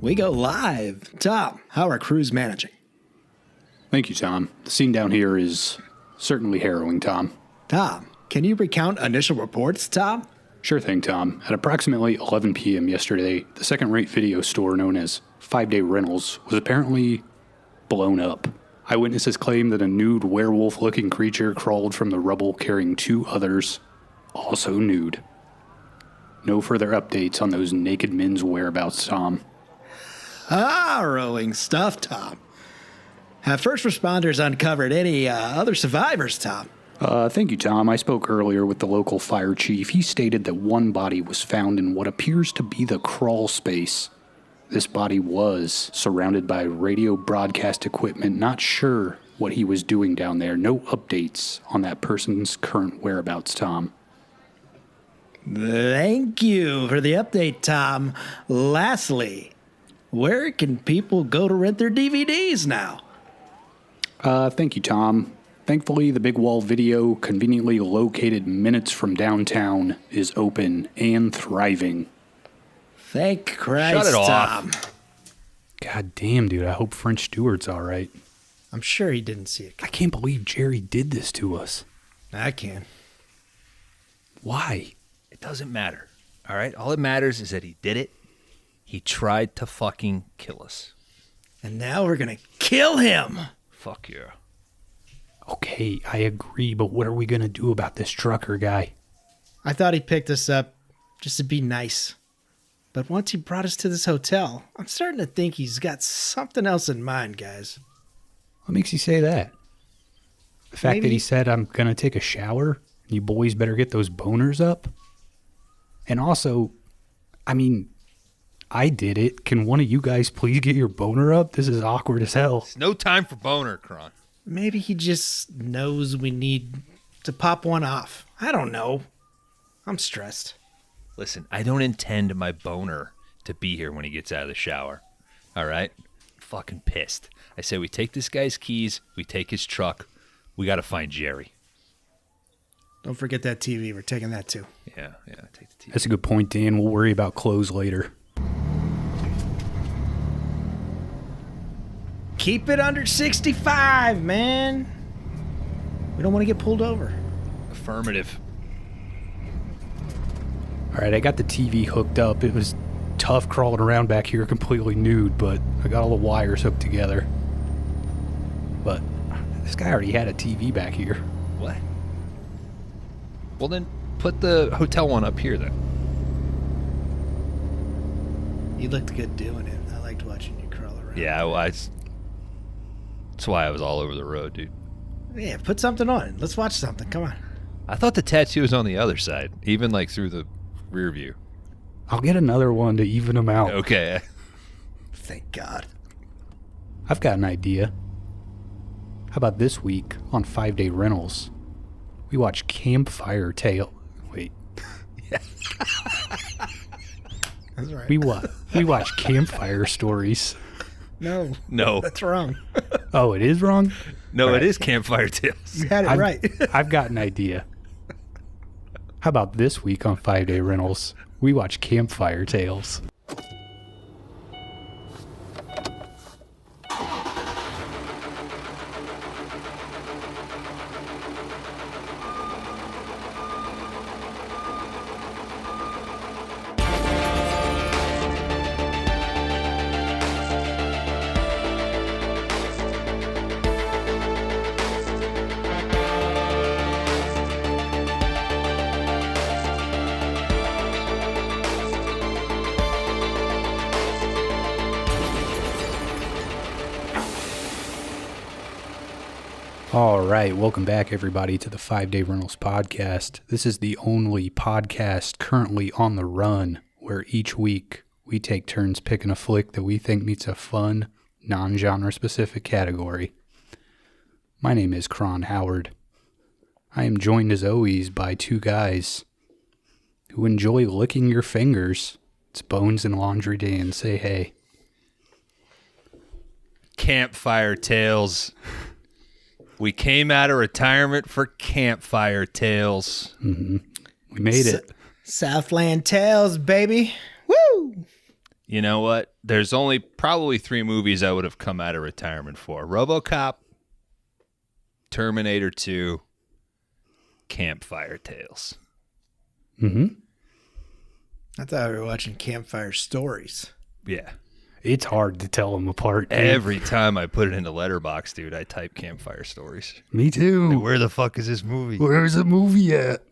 We go live. Tom, how are crews managing? Thank you, Tom. The scene down here is certainly harrowing, Tom. Tom, can you recount initial reports, Tom? Sure thing, Tom. At approximately 11 p.m. yesterday, the second-rate video store known as 5 Day Rentals was apparently blown up. Eyewitnesses claim that a nude werewolf-looking creature crawled from the rubble carrying two others, also nude. No further updates on those naked men's whereabouts, Tom. Harrowing stuff, Tom. Have first responders uncovered any other survivors, Tom? Thank you, Tom. I spoke earlier with the local fire chief. He stated that one body was found in what appears to be the crawl space. This body was surrounded by radio broadcast equipment. Not sure what he was doing down there. No updates on that person's current whereabouts, Tom. Thank you for the update, Tom. Lastly, where can people go to rent their DVDs now? Thank you, Tom. Thankfully, the Big Wall Video, conveniently located minutes from downtown, is open and thriving. Thank Christ, Shut it off. Tom. God damn, dude. I hope French Stewart's all right. I'm sure he didn't see it. I can't believe Jerry did this to us. I can. Why? It doesn't matter. All right? All that matters is that he did it. He tried to fucking kill us. And now we're going to kill him. Fuck yeah. Okay, I agree, but what are we going to do about this trucker guy? I thought he picked us up just to be nice. But once he brought us to this hotel, I'm starting to think he's got something else in mind, guys. What makes you say that? The fact Maybe that he said, I'm going to take a shower, you boys better get those boners up? And also, I mean, I did it. Can one of you guys please get your boner up? This is awkward as hell. It's no time for boner, Kron. Maybe he just knows we need to pop one off. I don't know. I'm stressed. Listen, I don't intend my boner to be here when he gets out of the shower. All right? I'm fucking pissed. I say we take this guy's keys, we take his truck, we got to find Jerry. Don't forget that TV. We're taking that too. Yeah, take the TV. That's a good point, Dan. We'll worry about clothes later. Keep it under 65, man. We don't want to get pulled over. Affirmative. All right, I got the TV hooked up. It was tough crawling around back here completely nude, but I got all the wires hooked together. But this guy already had a TV back here. What? Well, then put the hotel one up here, then. You looked good doing it. I liked watching you crawl around. Yeah, that's why I was all over the road, dude. Yeah, put something on. Let's watch something. Come on. I thought the tattoo was on the other side, even like through the rear view. I'll get another one to even them out. Okay. Thank God. I've got an idea. How about this week on 5 Day Rentals? We watch Campfire Tales. Wait. That's right. We watch Campfire Stories. No. No. That's wrong. Oh, it is wrong? No, Right. it is Campfire Tales. You had it right. I've got an idea. How about this week on 5 Day Rentals? We watch Campfire Tales. All right, welcome back, everybody, to the 5 Day Rentals podcast. This is the only podcast currently on the run where each week we take turns picking a flick that we think meets a fun, non-genre specific category. My name is Kron Howard. I am joined as always by two guys who enjoy licking your fingers. It's Bones and Laundry Dan. Say hey. Campfire Tales. We came out of retirement for Campfire Tales. Mm-hmm. We made it. Southland Tales, baby. Woo! You know what? There's only probably 3 movies I would have come out of retirement for. RoboCop, Terminator 2, Campfire Tales. Mm-hmm. I thought we were watching Campfire Stories. Yeah. It's hard to tell them apart, dude. Every time I put it into Letterboxd, dude, I type Campfire Stories. Me too. Like, where the fuck is this movie? Where's the movie at?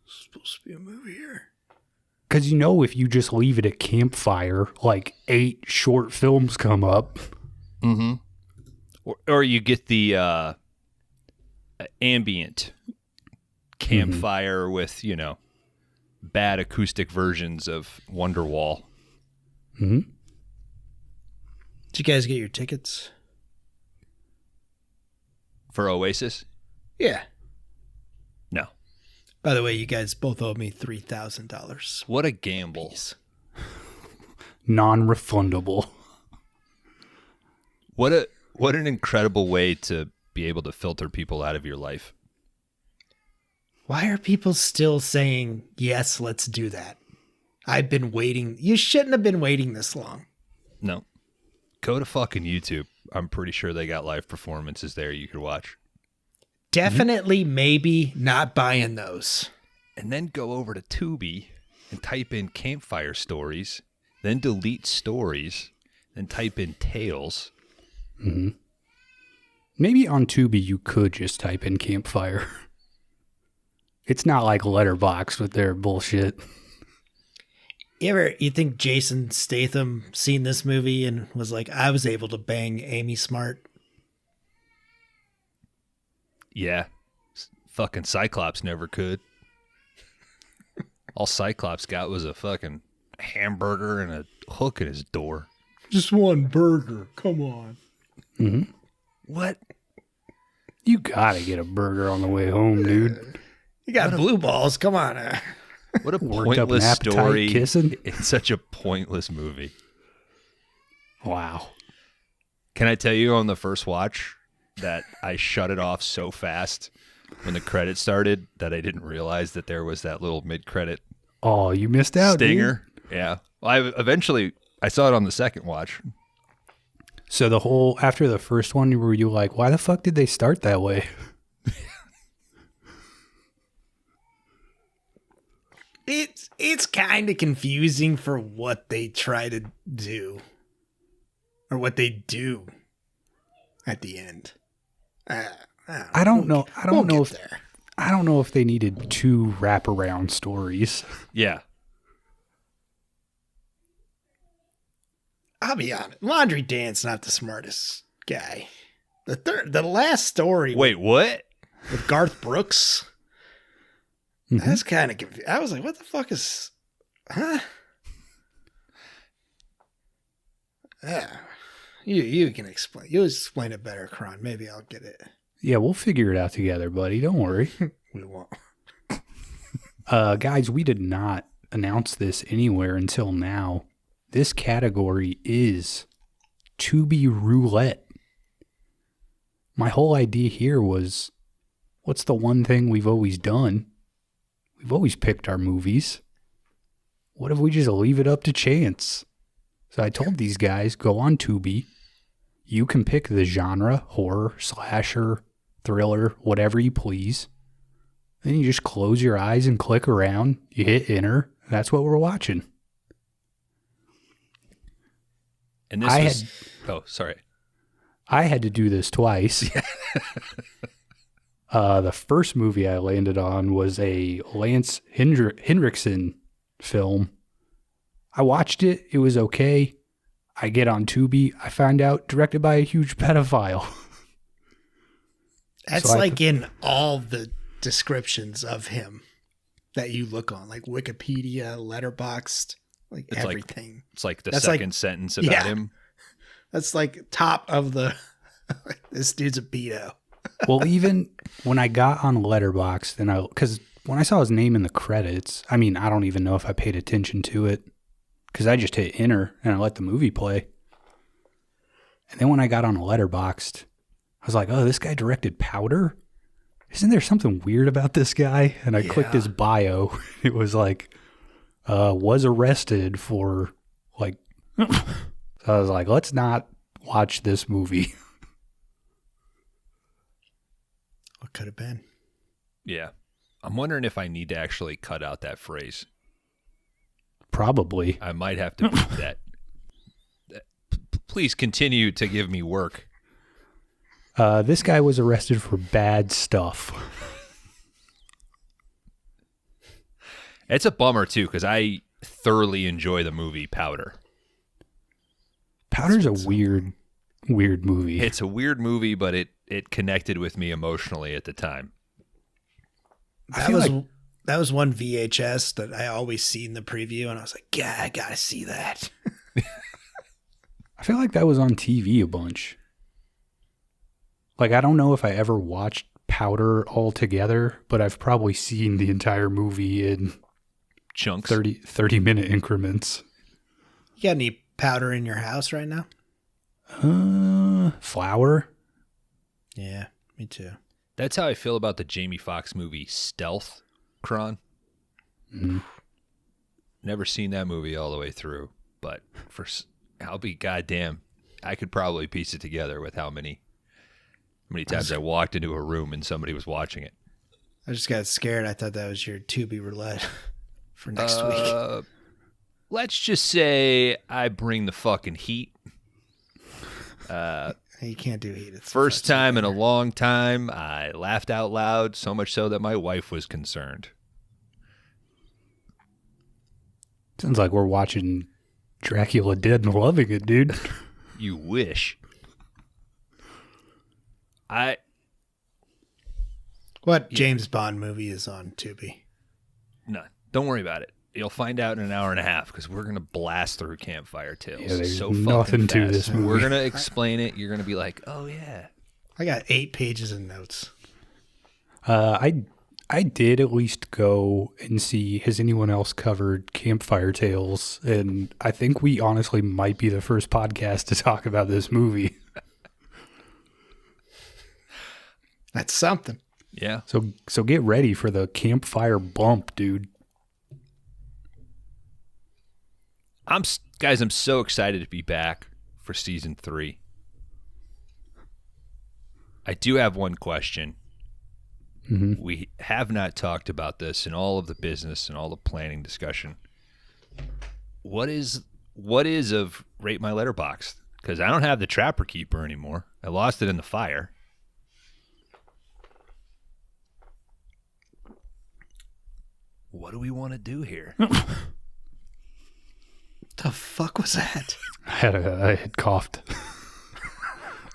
Supposed to be a movie here. Because you know, if you just leave it at Campfire, like 8 short films come up. Mm-hmm. Or you get the ambient campfire with, you know, bad acoustic versions of Wonderwall. Mm-hmm. Did you guys get your tickets? For Oasis? Yeah. No. By the way, you guys both owe me $3,000. What a gamble. Peace. Non-refundable. What an incredible way to be able to filter people out of your life. Why are people still saying, yes, let's do that? I've been waiting. You shouldn't have been waiting this long. No. Go to fucking YouTube. I'm pretty sure they got live performances there you could watch. Definitely, maybe not buying those. And then go over to Tubi and type in Campfire Stories, then delete Stories, then type in Tales. Mm-hmm. Maybe on Tubi you could just type in Campfire. It's not like Letterboxd with their bullshit. You think Jason Statham seen this movie and was like, I was able to bang Amy Smart? Yeah. Fucking Cyclops never could. All Cyclops got was a fucking hamburger and a hook in his door. Just one burger. Come on. Mm-hmm. What? You gotta get a burger on the way home, dude. You got blue balls. Come on. What a Worked up an pointless appetite story. kissing. It's such a pointless movie. Wow. Can I tell you on the first watch that I shut it off so fast when the credits started that I didn't realize that there was that little mid-credit Oh, you missed out, stinger? dude. Yeah. Well, I saw it on the second watch. So after the first one, were you like, why the fuck did they start that way? It's kind of confusing for what they try to do. Or what they do at the end. I don't know. I don't know if there. I don't know if they needed 2 wraparound stories. Yeah. I'll be honest. Laundry Dan's not the smartest guy. The last story. Wait, what? With Garth Brooks. Mm-hmm. That's kind of confusing. I was like, what the fuck is... Huh? Yeah. You can explain. You'll explain it better, Kron. Maybe I'll get it. Yeah, we'll figure it out together, buddy. Don't worry. We won't. Guys, we did not announce this anywhere until now. This category is Tubi Roulette. My whole idea here was, what's the one thing we've always done? We've always picked our movies. What if we just leave it up to chance? So I told these guys, go on Tubi. You can pick the genre, horror, slasher, thriller, whatever you please. Then you just close your eyes and click around. You hit enter. That's what we're watching. And this sorry. I had to do this twice. The first movie I landed on was a Lance Henriksen film. I watched it. It was okay. I get on Tubi. I find out directed by a huge pedophile. That's So like in all the descriptions of him that you look on, like Wikipedia, Letterboxd, like It's everything. It's like the That's second sentence about him. That's like top of the, this dude's a pedo. Well, even when I got on Letterboxd, because when I saw his name in the credits, I mean, I don't even know if I paid attention to it, because I just hit enter and I let the movie play. And then when I got on Letterboxd, I was like, oh, this guy directed Powder? Isn't there something weird about this guy? And I clicked his bio. It was like, was arrested for Like, so I was like, let's not watch this movie. What could have been? Yeah. I'm wondering if I need to actually cut out that phrase. Probably. I might have to beat that. Please continue to give me work. This guy was arrested for bad stuff. It's a bummer, too, because I thoroughly enjoy the movie Powder. Powder's a weird movie. It's a weird movie, but it connected with me emotionally at the time. That was one VHS that I always see in the preview, and I was like, yeah, I gotta see that. I feel like that was on TV a bunch. Like, I don't know if I ever watched Powder all together, but I've probably seen the entire movie in Chunks. 30-minute increments. You got any powder in your house right now? Flour? Yeah, me too. That's how I feel about the Jamie Foxx movie Stealth, Kron. Mm-hmm. Never seen that movie all the way through, but I'll be goddamn, I could probably piece it together with how many times I walked into a room and somebody was watching it. I just got scared. I thought that was your Tubi Roulette for next week. Let's just say I bring the fucking heat. You can't do heat. It's First time in a long time, I laughed out loud, so much so that my wife was concerned. Sounds like we're watching Dracula Dead and loving it, dude. You wish. What James Bond movie is on Tubi? None. Don't worry about it. You'll find out in an hour and a half because we're going to blast through Campfire Tales. Yeah, there's so nothing to fast. this movie. We're going to explain it. You're going to be like, oh, yeah. I got 8 pages of notes. I did at least go and see, has anyone else covered Campfire Tales? And I think we honestly might be the first podcast to talk about this movie. That's something. Yeah. So get ready for the campfire bump, dude. I'm so excited to be back for season 3. I do have one question. Mm-hmm. We have not talked about this in all of the business and all the planning discussion. What is of Rate My Letterboxd? Because I don't have the Trapper Keeper anymore. I lost it in the fire. What do we want to do here? The fuck was that? I had coughed.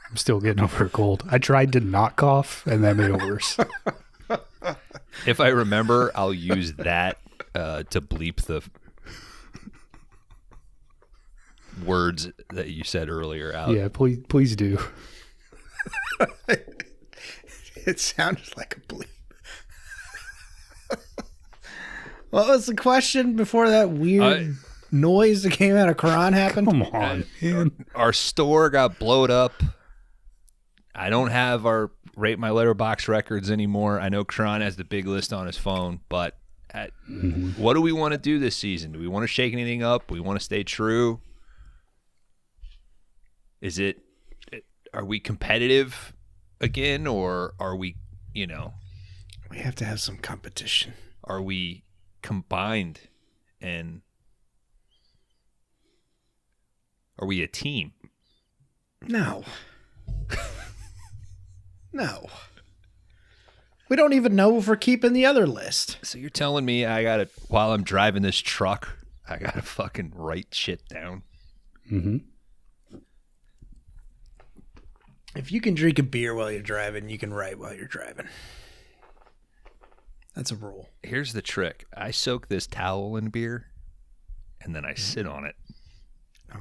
I'm still getting over a cold. I tried to not cough, and that made it worse. If I remember, I'll use that to bleep the words that you said earlier out. Yeah, please do. It sounded like a bleep. What was the question before that weird noise that came out of Kron happened? Come on, man. Our store got blowed up. I don't have our Rate My Letterboxd records anymore. I know Kron has the big list on his phone, but what do we want to do this season? Do we want to shake anything up? We want to stay true? Are we competitive again, or are we, We have to have some competition. Are we combined, and are we a team? No. No. We don't even know if we're keeping the other list. So you're telling me while I'm driving this truck, I gotta fucking write shit down? Mm-hmm. If you can drink a beer while you're driving, you can write while you're driving. That's a rule. Here's the trick. I soak this towel in beer, and then I sit on it. Oh.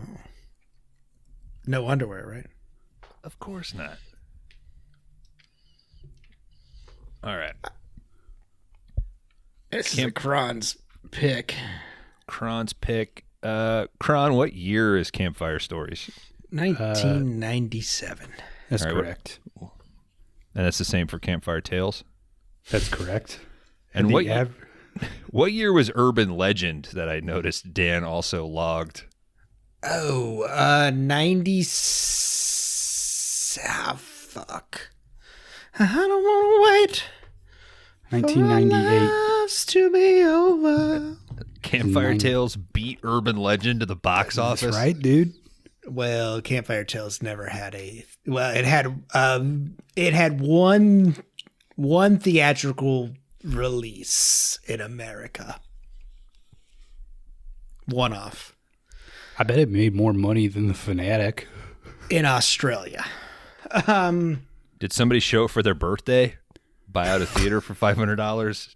No underwear, right? Of course not. All right. This is Kron's pick. Kron's pick. Kron, what year is Campfire Stories? 1997. That's right, correct. And that's the same for Campfire Tales? That's correct. And what year was Urban Legend that I noticed Dan also logged Oh, 90. Ah, fuck. I don't want to wait. 1998. Lives to be over. Campfire Tales beat Urban Legend to the box office. That's right, dude. Well, Campfire Tales never had a. Well, it had one theatrical release in America. One off. I bet it made more money than the Fanatic. In Australia. Did somebody show it for their birthday? Buy out a theater for $500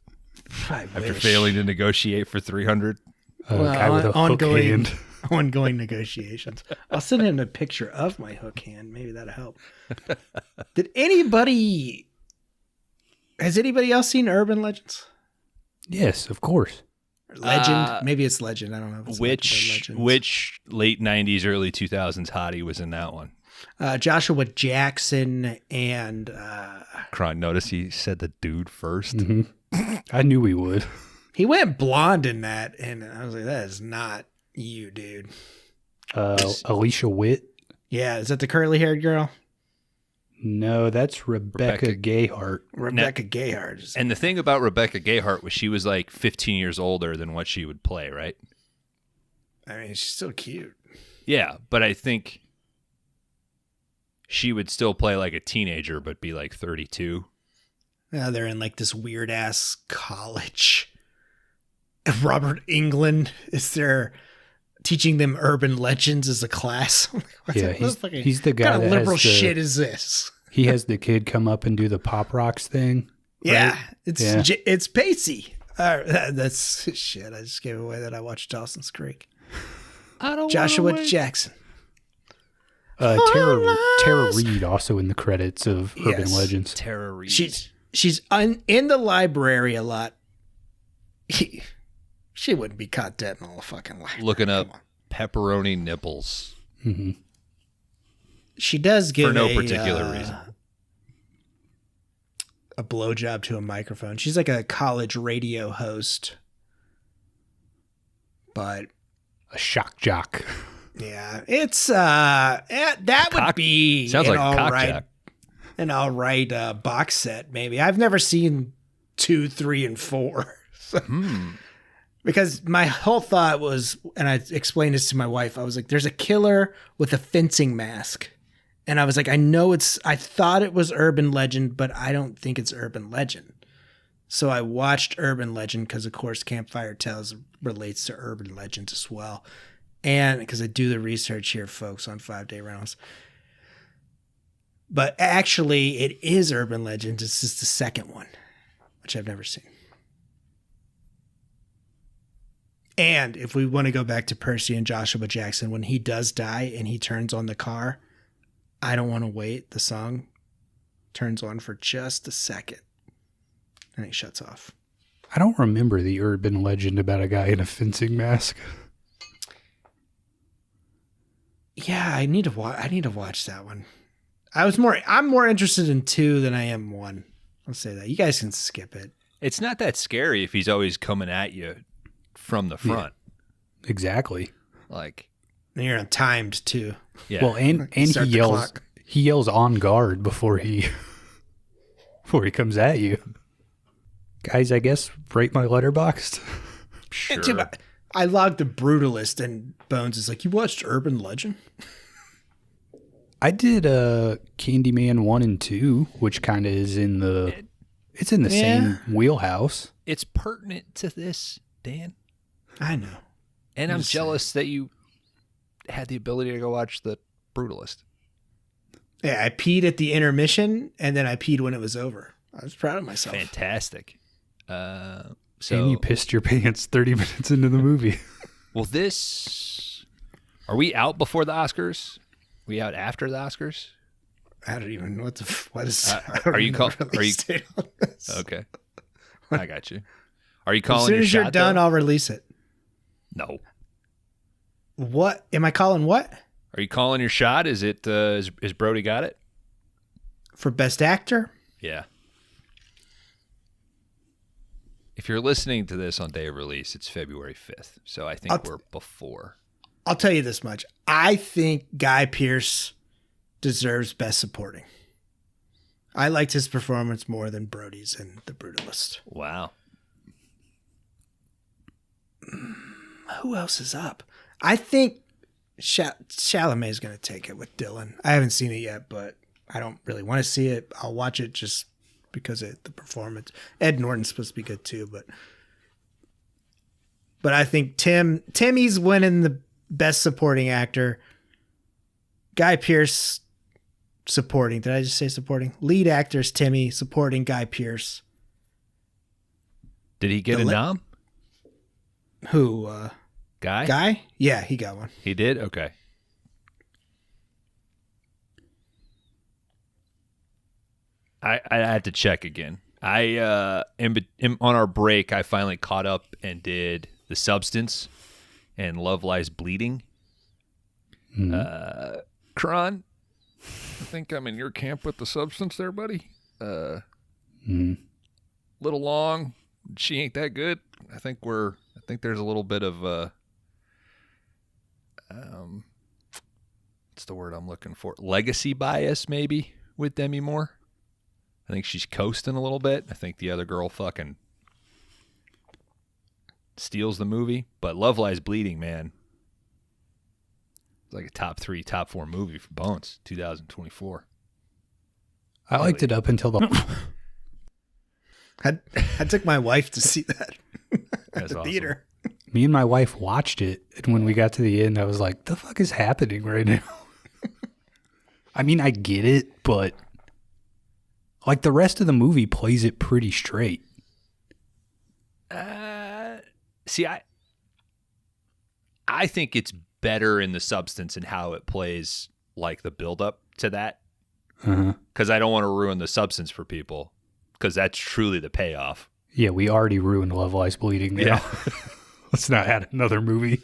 after failing to negotiate for $300? A guy with a hook hand. Ongoing negotiations. I'll send in a picture of my hook hand. Maybe that'll help. Has anybody else seen Urban Legends? Yes, of course. Or Legend? Maybe it's Legend. I don't know. If it's Which late 90s, early 2000s hottie was in that one? Joshua Jackson and Kron, notice he said the dude first. Mm-hmm. I knew he would. He went blonde in that, and I was like, that is not you, dude. Alicia Witt? Yeah, is that the curly-haired girl? No, that's Rebecca Gayheart. Rebecca Gayheart. And the thing about Rebecca Gayheart was she was like 15 years older than what she would play, right? I mean, she's still cute. Yeah, but I think she would still play like a teenager, but be like 32. Now they're in like this weird ass college. Robert Englund is there teaching them urban legends as a class. Yeah, he's the guy what kind that of liberal has the, shit is this? He has the kid come up and do the Pop Rocks thing. Yeah, right? It's Pacey. That's shit. I just gave away that I watched Dawson's Creek. I don't Joshua Jackson. Tara Reid also in the credits of Urban Legends. Tara Reid. She's in the library a lot. She wouldn't be caught dead in all the fucking library. Looking up pepperoni nipples. Mm-hmm. She does give for no particular reason. A blowjob to a microphone. She's like a college radio host. But a shock jock. Yeah, it's that would be sounds like a cock jock. An all right box set, maybe. I've never seen 2, 3, and 4. Because my whole thought was, and I explained this to my wife, I was like, there's a killer with a fencing mask. And I was like, I thought it was Urban Legend, but I don't think it's Urban Legend. So I watched Urban Legend because, of course, Campfire Tales relates to Urban Legends as well. And because I do the research here, folks, on 5-Day Rentals. But actually, it is Urban Legends. It's just the second one, which I've never seen. And if we want to go back to Percy and Joshua Jackson, when he does die and he turns on the car, I Don't Want to Wait, the song turns on for just a second. And he shuts off. I don't remember the urban legend about a guy in a fencing mask. Yeah, I need to watch that one. I'm more interested in 2 than I am 1. I'll say that. You guys can skip it. It's not that scary if he's always coming at you from the front. Yeah, exactly. Like, and you're timed too. Yeah. Well, and he yells on guard before he comes at you. Guys, I guess rate my Letterboxd. Sure. I logged the Brutalist, and Bones is like, "You watched Urban Legend?" I did Candyman 1 and 2, which kind of is in the same wheelhouse. It's pertinent to this, Dan. I know. And I'm jealous that you had the ability to go watch the Brutalist. Yeah, I peed at the intermission, and then I peed when it was over. I was proud of myself. Fantastic. And you pissed your pants 30 minutes into the movie. Well, are we out before the Oscars? We out after the Oscars? I don't even know what is. Are you okay? I got you. Are you calling? As soon as you're done, I'll release it. No. What am I calling? What? Are you calling your shot? Is it? Is Brody got it for Best Actor? Yeah. If you're listening to this on day of release, it's February 5th. So I think we're before. I'll tell you this much. I think Guy Pearce deserves Best Supporting. I liked his performance more than Brody's in The Brutalist. Wow. Who else is up? I think Chalamet's going to take it with Dylan. I haven't seen it yet, but I don't really want to see it. I'll watch it just because of the performance. Ed Norton's supposed to be good too, but I think Timmy's winning the Best Supporting Actor. Guy Pearce supporting. Did I just say supporting? Lead actor's Timmy, supporting Guy Pearce. Did he get a nom? Who? Guy? Guy? Yeah, he got one. He did? Okay. I had to check again. On our break, I finally caught up and did The Substance and Love Lies Bleeding. Mm-hmm. Kron, I think I'm in your camp with The Substance there, buddy. Little long. She ain't that good. I think there's a little bit of what's the word I'm looking for? Legacy bias maybe with Demi Moore. I think she's coasting a little bit. I think the other girl fucking steals the movie. But Love Lies Bleeding, man. It's like a top 3, top 4 movie for Bones, 2024. I liked it up until the... I took my wife to see that at the awesome. theater. Me and my wife watched it, and when we got to the end, I was like, the fuck is happening right now? I mean, I get it, but like the rest of the movie plays it pretty straight. See, I think it's better in The Substance and how it plays, like the build-up to that. Because I don't want to ruin The Substance for people, because that's truly the payoff. Yeah, we already ruined Love Lies Bleeding now. Yeah. Let's not add another movie.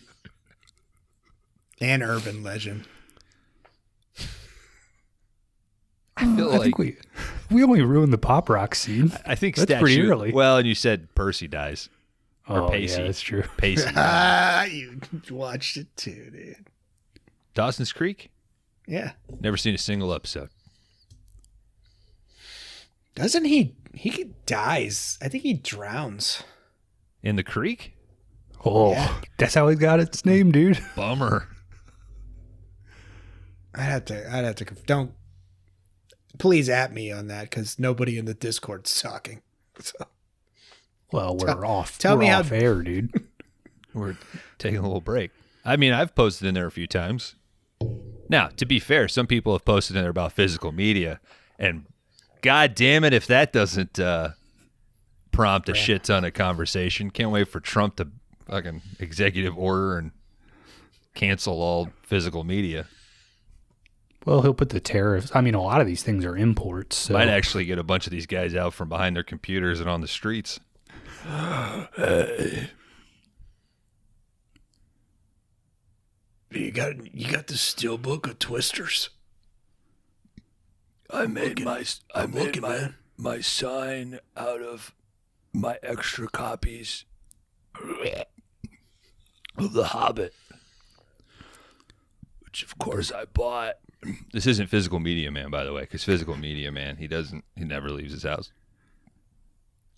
And Urban Legend. I feel I think we only ruined the pop rock scene. I think that's pretty early. Well, and you said Percy dies. Or Pacey. Yeah, that's true. Pacey. You watched it too, dude. Dawson's Creek? Yeah. Never seen a single episode. Doesn't he dies. I think he drowns. In the creek? Oh, Yeah. That's how it got its name, dude. Bummer. I'd have to don't please at me on that because nobody in the Discord's talking. So Well, we're off air, dude. We're taking a little break. I mean, I've posted in there a few times. Now, to be fair, some people have posted in there about physical media, and God damn it if that doesn't prompt a shit ton of conversation. Can't wait for Trump to fucking executive order and cancel all physical media. Well, he'll put the tariffs. I mean, a lot of these things are imports. So. Might actually get a bunch of these guys out from behind their computers and on the streets. You got the steel book of Twisters. I made my sign out of my extra copies of The Hobbit, which of course I bought. This isn't Physical Media Man, by the way, because Physical Media Man, he never leaves his house.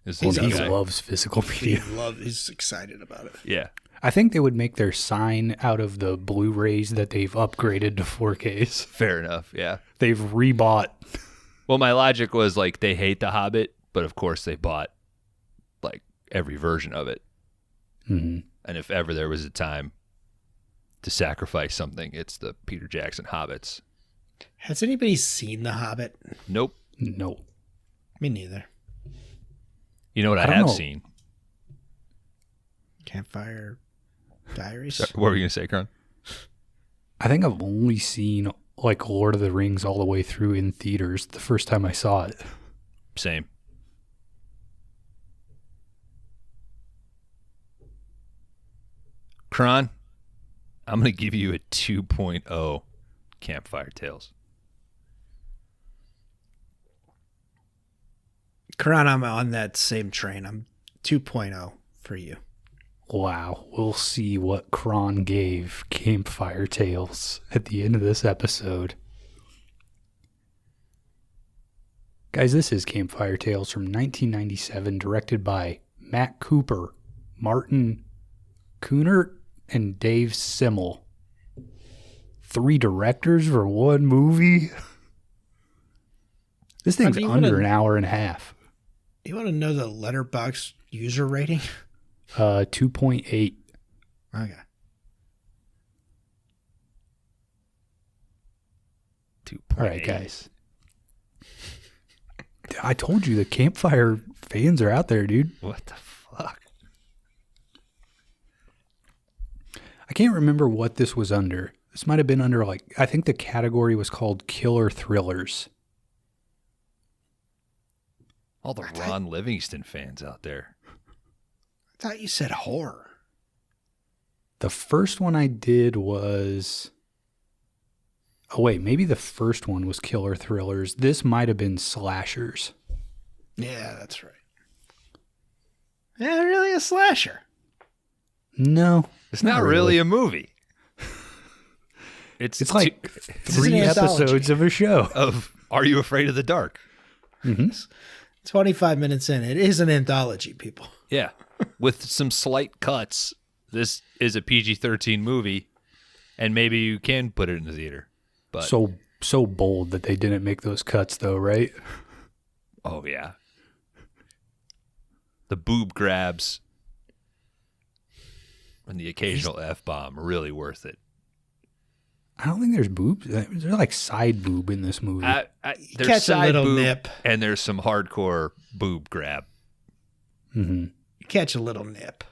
He loves physical media. He's excited about it. Yeah. I think they would make their sign out of the Blu-rays that they've upgraded to 4Ks. Fair enough, yeah. They've rebought. Well, my logic was like they hate The Hobbit, but of course they bought like every version of it. Mm-hmm. And if ever there was a time to sacrifice something, it's the Peter Jackson Hobbits. Has anybody seen The Hobbit? Nope. No. Me neither. You know what I don't have know. seen? Campfire Diaries? What were you going to say, Kron? I think I've only seen like Lord of the Rings all the way through in theaters the first time I saw it. Same. Kron, I'm going to give you a 2.0 Campfire Tales. Kron, I'm on that same train. I'm 2.0 for you. Wow, we'll see what Kron gave Campfire Tales at the end of this episode. Guys, this is Campfire Tales from 1997, directed by Matt Cooper, Martin Kunert, and Dave Simmel. 3 directors for one movie? This thing's under an hour and a half. You want to know the Letterboxd user rating? 2.8. Okay. 2.8. All right, guys. I told you the Campfire fans are out there, dude. What the fuck? I can't remember what this was under. This might have been under, like, I think the category was called Killer Thrillers. All the Ron Livingston fans out there. I thought you said horror. The first one I did was... Oh, wait, maybe the first one was Killer Thrillers. This might have been Slashers. Yeah, that's right. Yeah, really a slasher. No. It's not really a movie. It's like 3 episodes of a show. Of Are You Afraid of the Dark? Mm-hmm. 25 minutes in. It is an anthology, people. Yeah. With some slight cuts. This is a PG-13 movie, and maybe you can put it in the theater. But So bold that they didn't make those cuts, though, right? oh, yeah. The boob grabs and the occasional F-bomb are really worth it. I don't think there's boobs. There's like side boob in this movie. There's catch a side little boob, nip. and there's some hardcore boob grab. Mm-hmm. You catch a little nip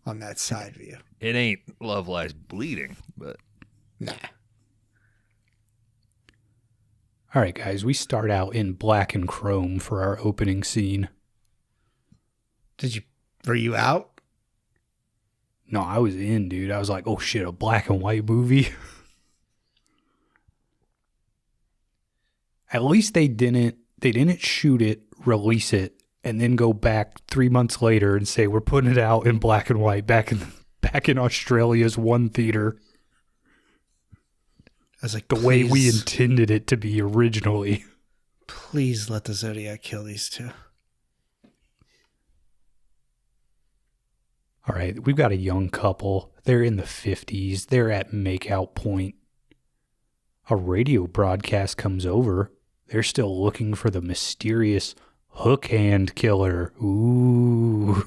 on that side view. It ain't Love Lies Bleeding, but... Nah. All right, guys, we start out in black and chrome for our opening scene. Were you out? No, I was in, dude. I was like, oh shit, a black and white movie. At least they didn't shoot it, release it, and then go back 3 months later and say we're putting it out in black and white back in Australia's one theater. I was like, the way we intended it to be originally. Please let the Zodiac kill these two. All right, we've got a young couple. They're in the 50s. They're at makeout point. A radio broadcast comes over. They're still looking for the mysterious hook hand killer. Ooh.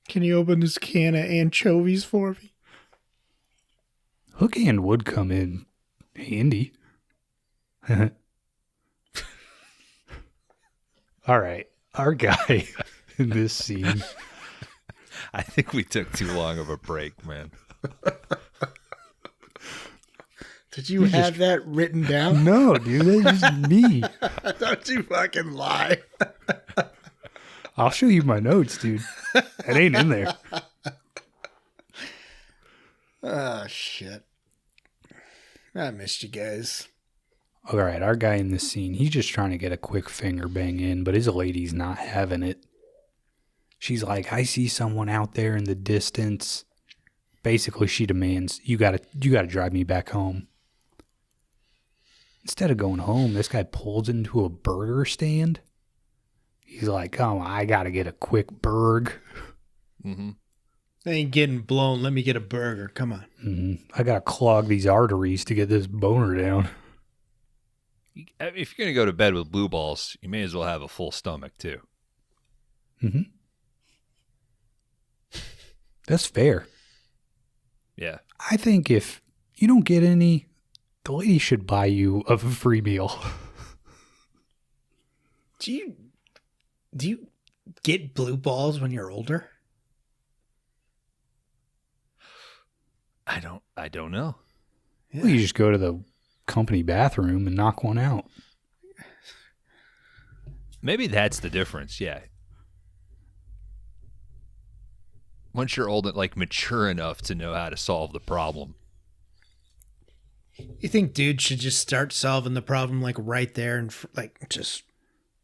Can you open this can of anchovies for me? Hook hand would come in handy. All right, our guy in this scene. I think we took too long of a break, man. Did you have that written down? No, dude, that's just me. Don't you fucking lie. I'll show you my notes, dude. It ain't in there. Oh, shit. I missed you guys. All right, our guy in this scene, he's just trying to get a quick finger bang in, but his lady's not having it. She's like, I see someone out there in the distance. Basically, she demands, you gotta drive me back home. Instead of going home, this guy pulls into a burger stand. He's like, oh, I gotta get a quick burg. Mm-hmm. They ain't getting blown. Let me get a burger. Come on. Mm-hmm. I gotta clog these arteries to get this boner down. If you're going to go to bed with blue balls, you may as well have a full stomach, too. Mm-hmm. That's fair. Yeah. I think if you don't get any, the lady should buy you a free meal. Do you get blue balls when you're older? I don't know. Yeah. Well, you just go to the company bathroom and knock one out. Maybe that's the difference, yeah. Once you're old, like mature enough to know how to solve the problem. You think dudes should just start solving the problem like right there and like just,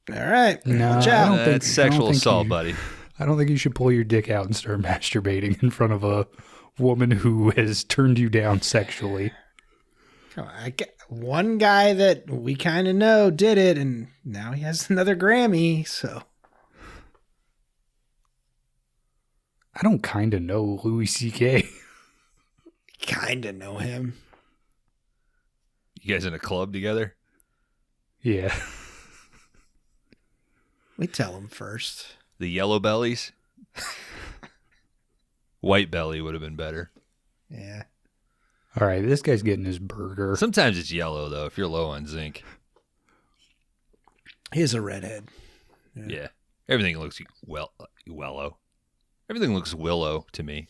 all right, No, watch I out. don't think That's sexual I don't think assault, you- buddy. I don't think you should pull your dick out and start masturbating in front of a woman who has turned you down sexually. Come on, one guy that we kind of know did it, and now he has another Grammy, so. I don't kind of know Louis C.K. Kind of know him. You guys in a club together? Yeah. We tell him first. The yellow bellies? White belly would have been better. Yeah. All right, this guy's getting his burger. Sometimes it's yellow, though, if you're low on zinc. He's a redhead. Yeah. Everything looks willow. Everything looks willow to me.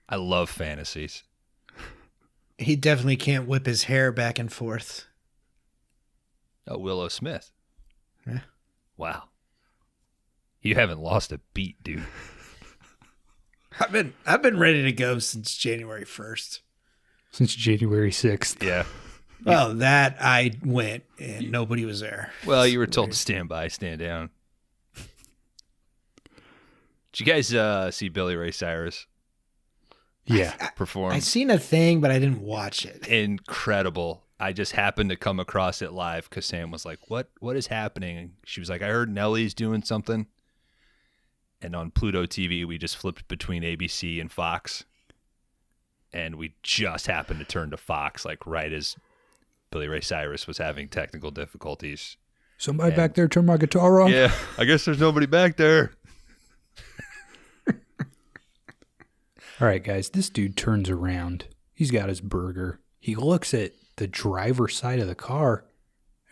I love fantasies. He definitely can't whip his hair back and forth. Oh, Willow Smith. Yeah. Wow. You haven't lost a beat, dude. I've been ready to go since January 1st. Since January 6th. Yeah. Well, that I went and nobody was there. Well, you were told to stand by, stand down. Did you guys see Billy Ray Cyrus? Yeah. Perform? I seen a thing, but I didn't watch it. Incredible. I just happened to come across it live because Sam was like, what is happening? And she was like, I heard Nellie's doing something. And on Pluto TV, we just flipped between ABC and Fox. And we just happened to turn to Fox, like right as Billy Ray Cyrus was having technical difficulties. Somebody back there turn my guitar on? Yeah, I guess there's nobody back there. All right, guys, this dude turns around. He's got his burger. He looks at the driver's side of the car.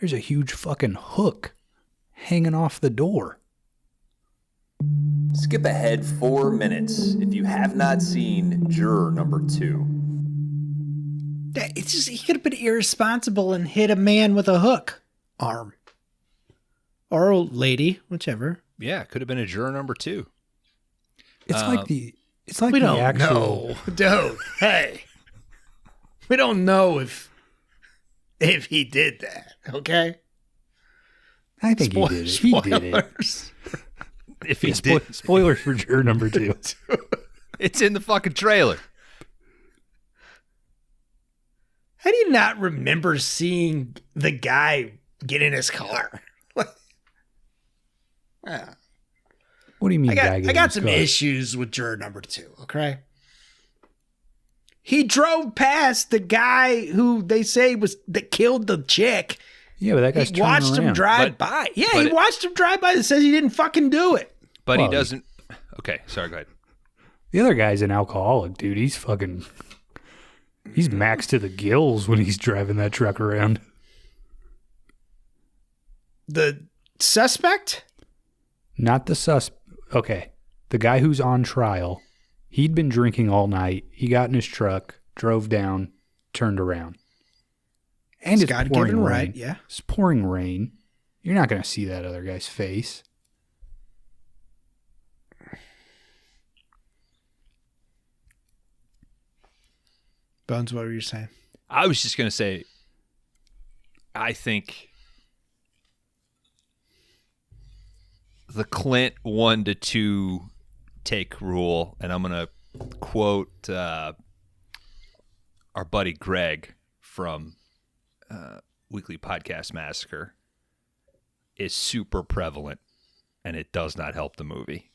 There's a huge fucking hook hanging off the door. Skip ahead 4 minutes if you have not seen Juror number 2. It's just, he could have been irresponsible and hit a man with a hook arm. Or a lady, whichever. Yeah, could have been a Juror number 2. It's like the We don't actual know. Dude, hey. We don't know if he did that, okay? I think he did it. He did it. Spoilers. If he Yeah, did, spoilers for Juror number 2. it's in the fucking trailer. How do you not remember seeing the guy get in his car? What do you mean, I got some issues with Juror number 2, okay? He drove past the guy who they say that killed the chick. Yeah, but that guy's He watched him drive by. Yeah, he watched him drive by that says he didn't fucking do it. But Well, he doesn't. Okay, sorry, go ahead. The other guy's an alcoholic, dude. He's maxed to the gills when he's driving that truck around. The suspect? Not the Okay, the guy who's on trial, he'd been drinking all night. He got in his truck, drove down, turned around. And it's pouring God-given rain. right, yeah. It's pouring rain. You're not going to see that other guy's face. Bones, what were you saying? I was just going to say, I think the Clint 1 to 2 take rule, and I'm going to quote our buddy Greg from Weekly Podcast Massacre, is super prevalent, and it does not help the movie.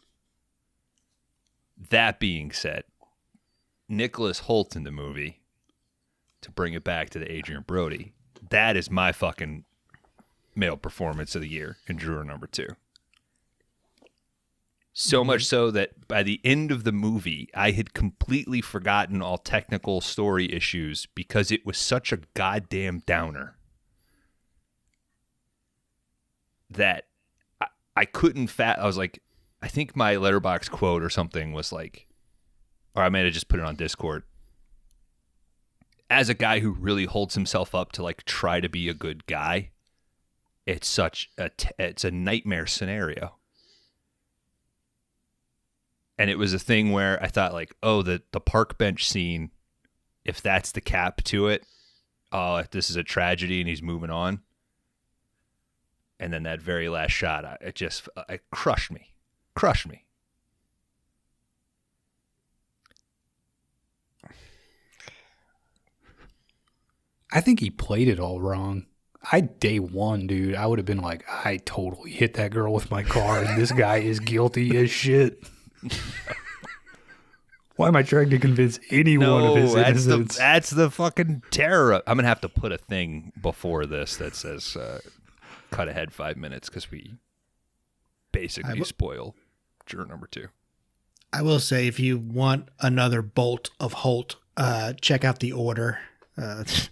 That being said, Nicholas Hoult in the movie, to bring it back to the Adrian Brody, that is my fucking male performance of the year in Juror number 2. So much so that by the end of the movie, I had completely forgotten all technical story issues because it was such a goddamn downer that I couldn't I was like, I think my Letterboxd quote or something was like, or I might have just put it on Discord. As a guy who really holds himself up to like try to be a good guy, it's it's a nightmare scenario. And it was a thing where I thought like, oh, the park bench scene, if that's the cap to it, oh, if this is a tragedy and he's moving on. And then that very last shot, it crushed me. Crush me. I think he played it all wrong. Day one, dude, I would have been like, I totally hit that girl with my car, and this guy is guilty as shit. Why am I trying to convince anyone of his innocence? That's the fucking terror. I'm going to have to put a thing before this that says cut ahead 5 minutes because we basically spoil juror number 2. I will say, if you want another bolt of Holt, check out The Order.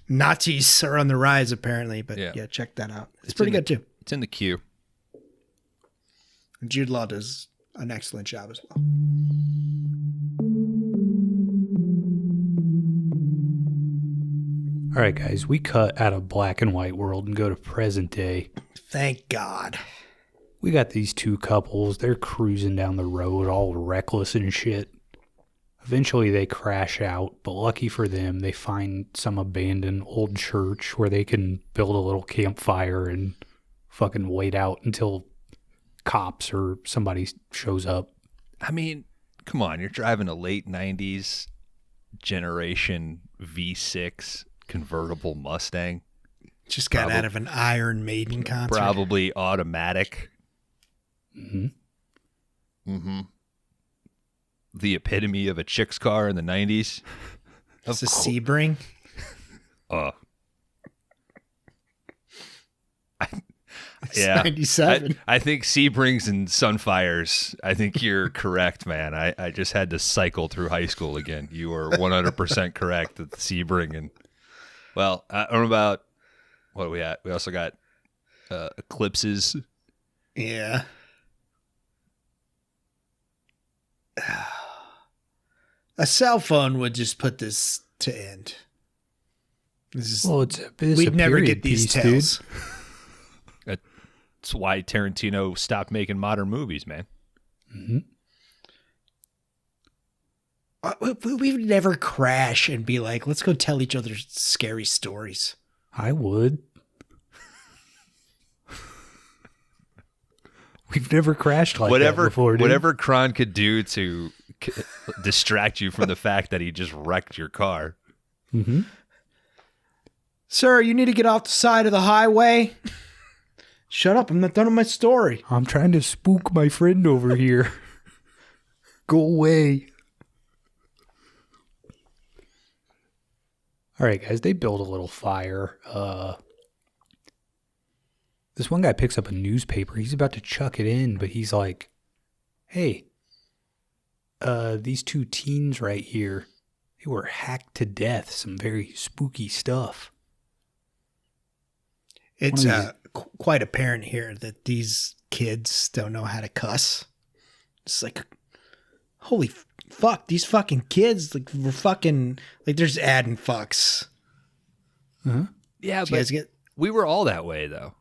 Nazis are on the rise, apparently, but yeah, check that out. It's pretty good, too. It's in the queue. Jude Law does an excellent job as well. All right, guys, we cut out of black and white world and go to present day. Thank God. We got these two couples. They're cruising down the road all reckless and shit. Eventually, they crash out, but lucky for them, they find some abandoned old church where they can build a little campfire and fucking wait out until cops or somebody shows up. I mean, come on. You're driving a late 90s generation V6 convertible Mustang. Just got out of an Iron Maiden concert. Probably automatic. Mm-hmm. Mm-hmm. The epitome of a chick's car in the 90s. It's a Sebring. Yeah. 97. I think Sebrings and Sunfires. I think you're correct, man. I just had to cycle through high school again. You are 100% correct that the Sebring and, well, I don't know about, what are we at? We also got Eclipses. Yeah. A cell phone would just put this to end. We'd never get these tales. Dude. That's why Tarantino stopped making modern movies, man. Mm-hmm. We would never crash and be like, let's go tell each other scary stories. I would. We've never crashed like that before, dude. Whatever Kron could do to distract you from the fact that he just wrecked your car. Mm-hmm. Sir, you need to get off the side of the highway. Shut up. I'm not done with my story. I'm trying to spook my friend over here. Go away. All right, guys, they build a little fire. This one guy picks up a newspaper. He's about to chuck it in, but he's like, hey, these two teens right here, they were hacked to death. Some very spooky stuff. It's quite apparent here that these kids don't know how to cuss. It's like, holy fuck, these fucking kids, like, we're fucking, like, they're just adding fucks. Uh-huh. Yeah, but we were all that way, though.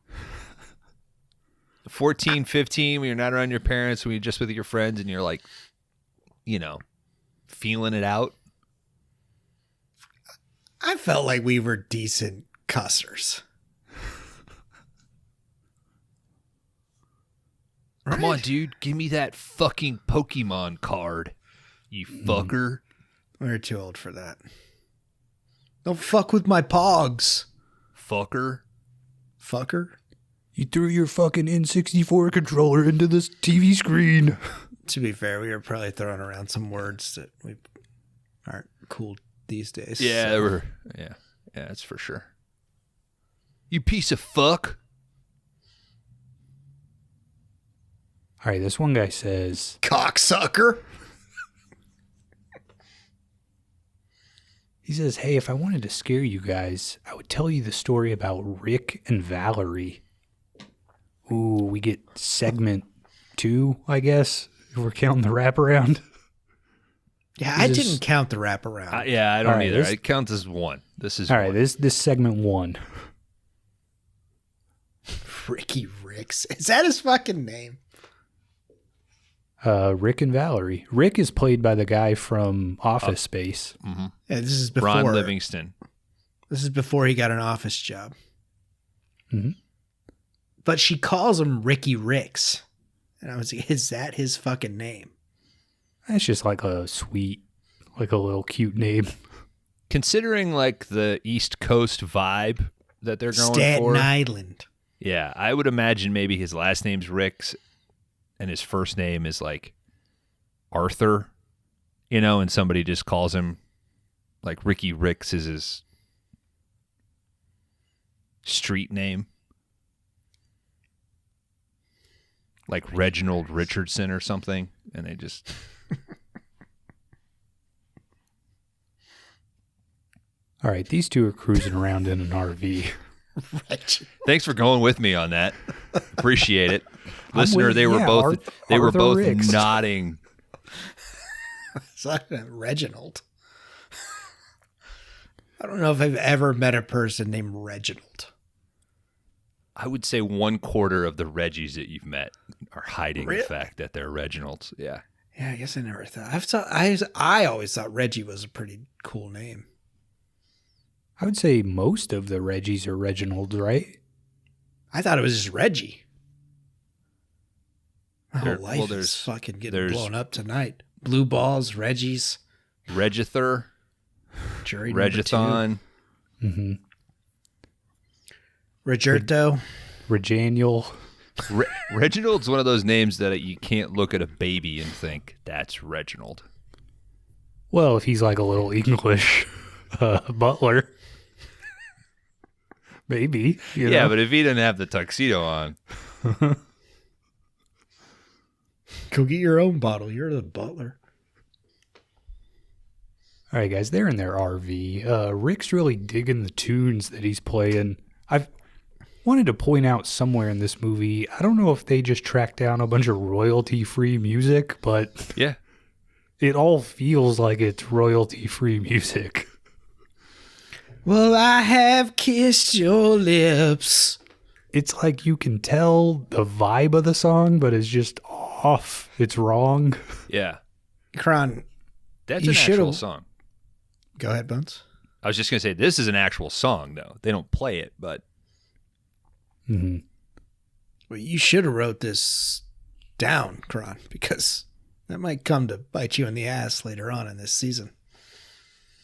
14, 15, when you're not around your parents, when you're just with your friends and you're like, feeling it out. I felt like we were decent cussers. Come on, dude. Give me that fucking Pokemon card, you fucker. We're too old for that. Don't fuck with my pogs. Fucker. You threw your fucking N64 controller into this TV screen. To be fair, we were probably throwing around some words that we aren't cool these days. Yeah, so. Yeah, that's for sure. You piece of fuck. All right, this one guy says, cocksucker. He says, hey, if I wanted to scare you guys, I would tell you the story about Rick and Valerie. Ooh, we get segment 2, I guess, if we're counting the wraparound. Yeah, I didn't count the wraparound. I don't either. It counts as 1. This is all right. This segment 1. Ricky Ricks. Is that his fucking name? Rick and Valerie. Rick is played by the guy from Office Space. Mm-hmm. Yeah, this is before Ron Livingston. This is before he got an office job. Mm-hmm. But she calls him Ricky Ricks. And I was like, is that his fucking name? That's just like a sweet, like a little cute name. Considering like the East Coast vibe that they're going Staten for. Island. Yeah, I would imagine maybe his last name's Ricks and his first name is like Arthur, and somebody just calls him like Ricky Ricks is his street name. Like Reginald Richardson or something, and they just... All right, these two are cruising around in an RV. Thanks for going with me on that. Appreciate it. Listener, they were both Ricks. nodding. It's not Reginald. I don't know if I've ever met a person named Reginald. I would say 1/4 of the Reggies that you've met are hiding Really? the fact that they're Reginalds. Yeah. Yeah, I guess I never thought. I always thought Reggie was a pretty cool name. I would say most of the Reggies are Reginalds, right? I thought it was just Reggie. My whole There- life well, is fucking getting there's- blown up tonight. Blue balls, Reggie's, Regithur, jury number 2. Regithon. Mm-hmm. Rogerto. Reganiel. Reginald's one of those names that you can't look at a baby and think, that's Reginald. Well, if he's like a little English butler. Maybe. you Yeah, know? but if he didn't have the tuxedo on. Go get your own bottle. You're the butler. All right, guys, they're in their RV. Rick's really digging the tunes that he's playing. I've wanted to point out somewhere in this movie, I don't know if they just tracked down a bunch of royalty-free music, but Yeah. it all feels like it's royalty-free music. Well, I have kissed your lips. It's like you can tell the vibe of the song, but it's just off. It's wrong. Yeah. Kron, That's You an actual should've- song. go ahead, Bones. I was just going to say, this is an actual song, though. They don't play it, but Mm-hmm. Well, you should have wrote this down, Kron, because that might come to bite you in the ass later on in this season.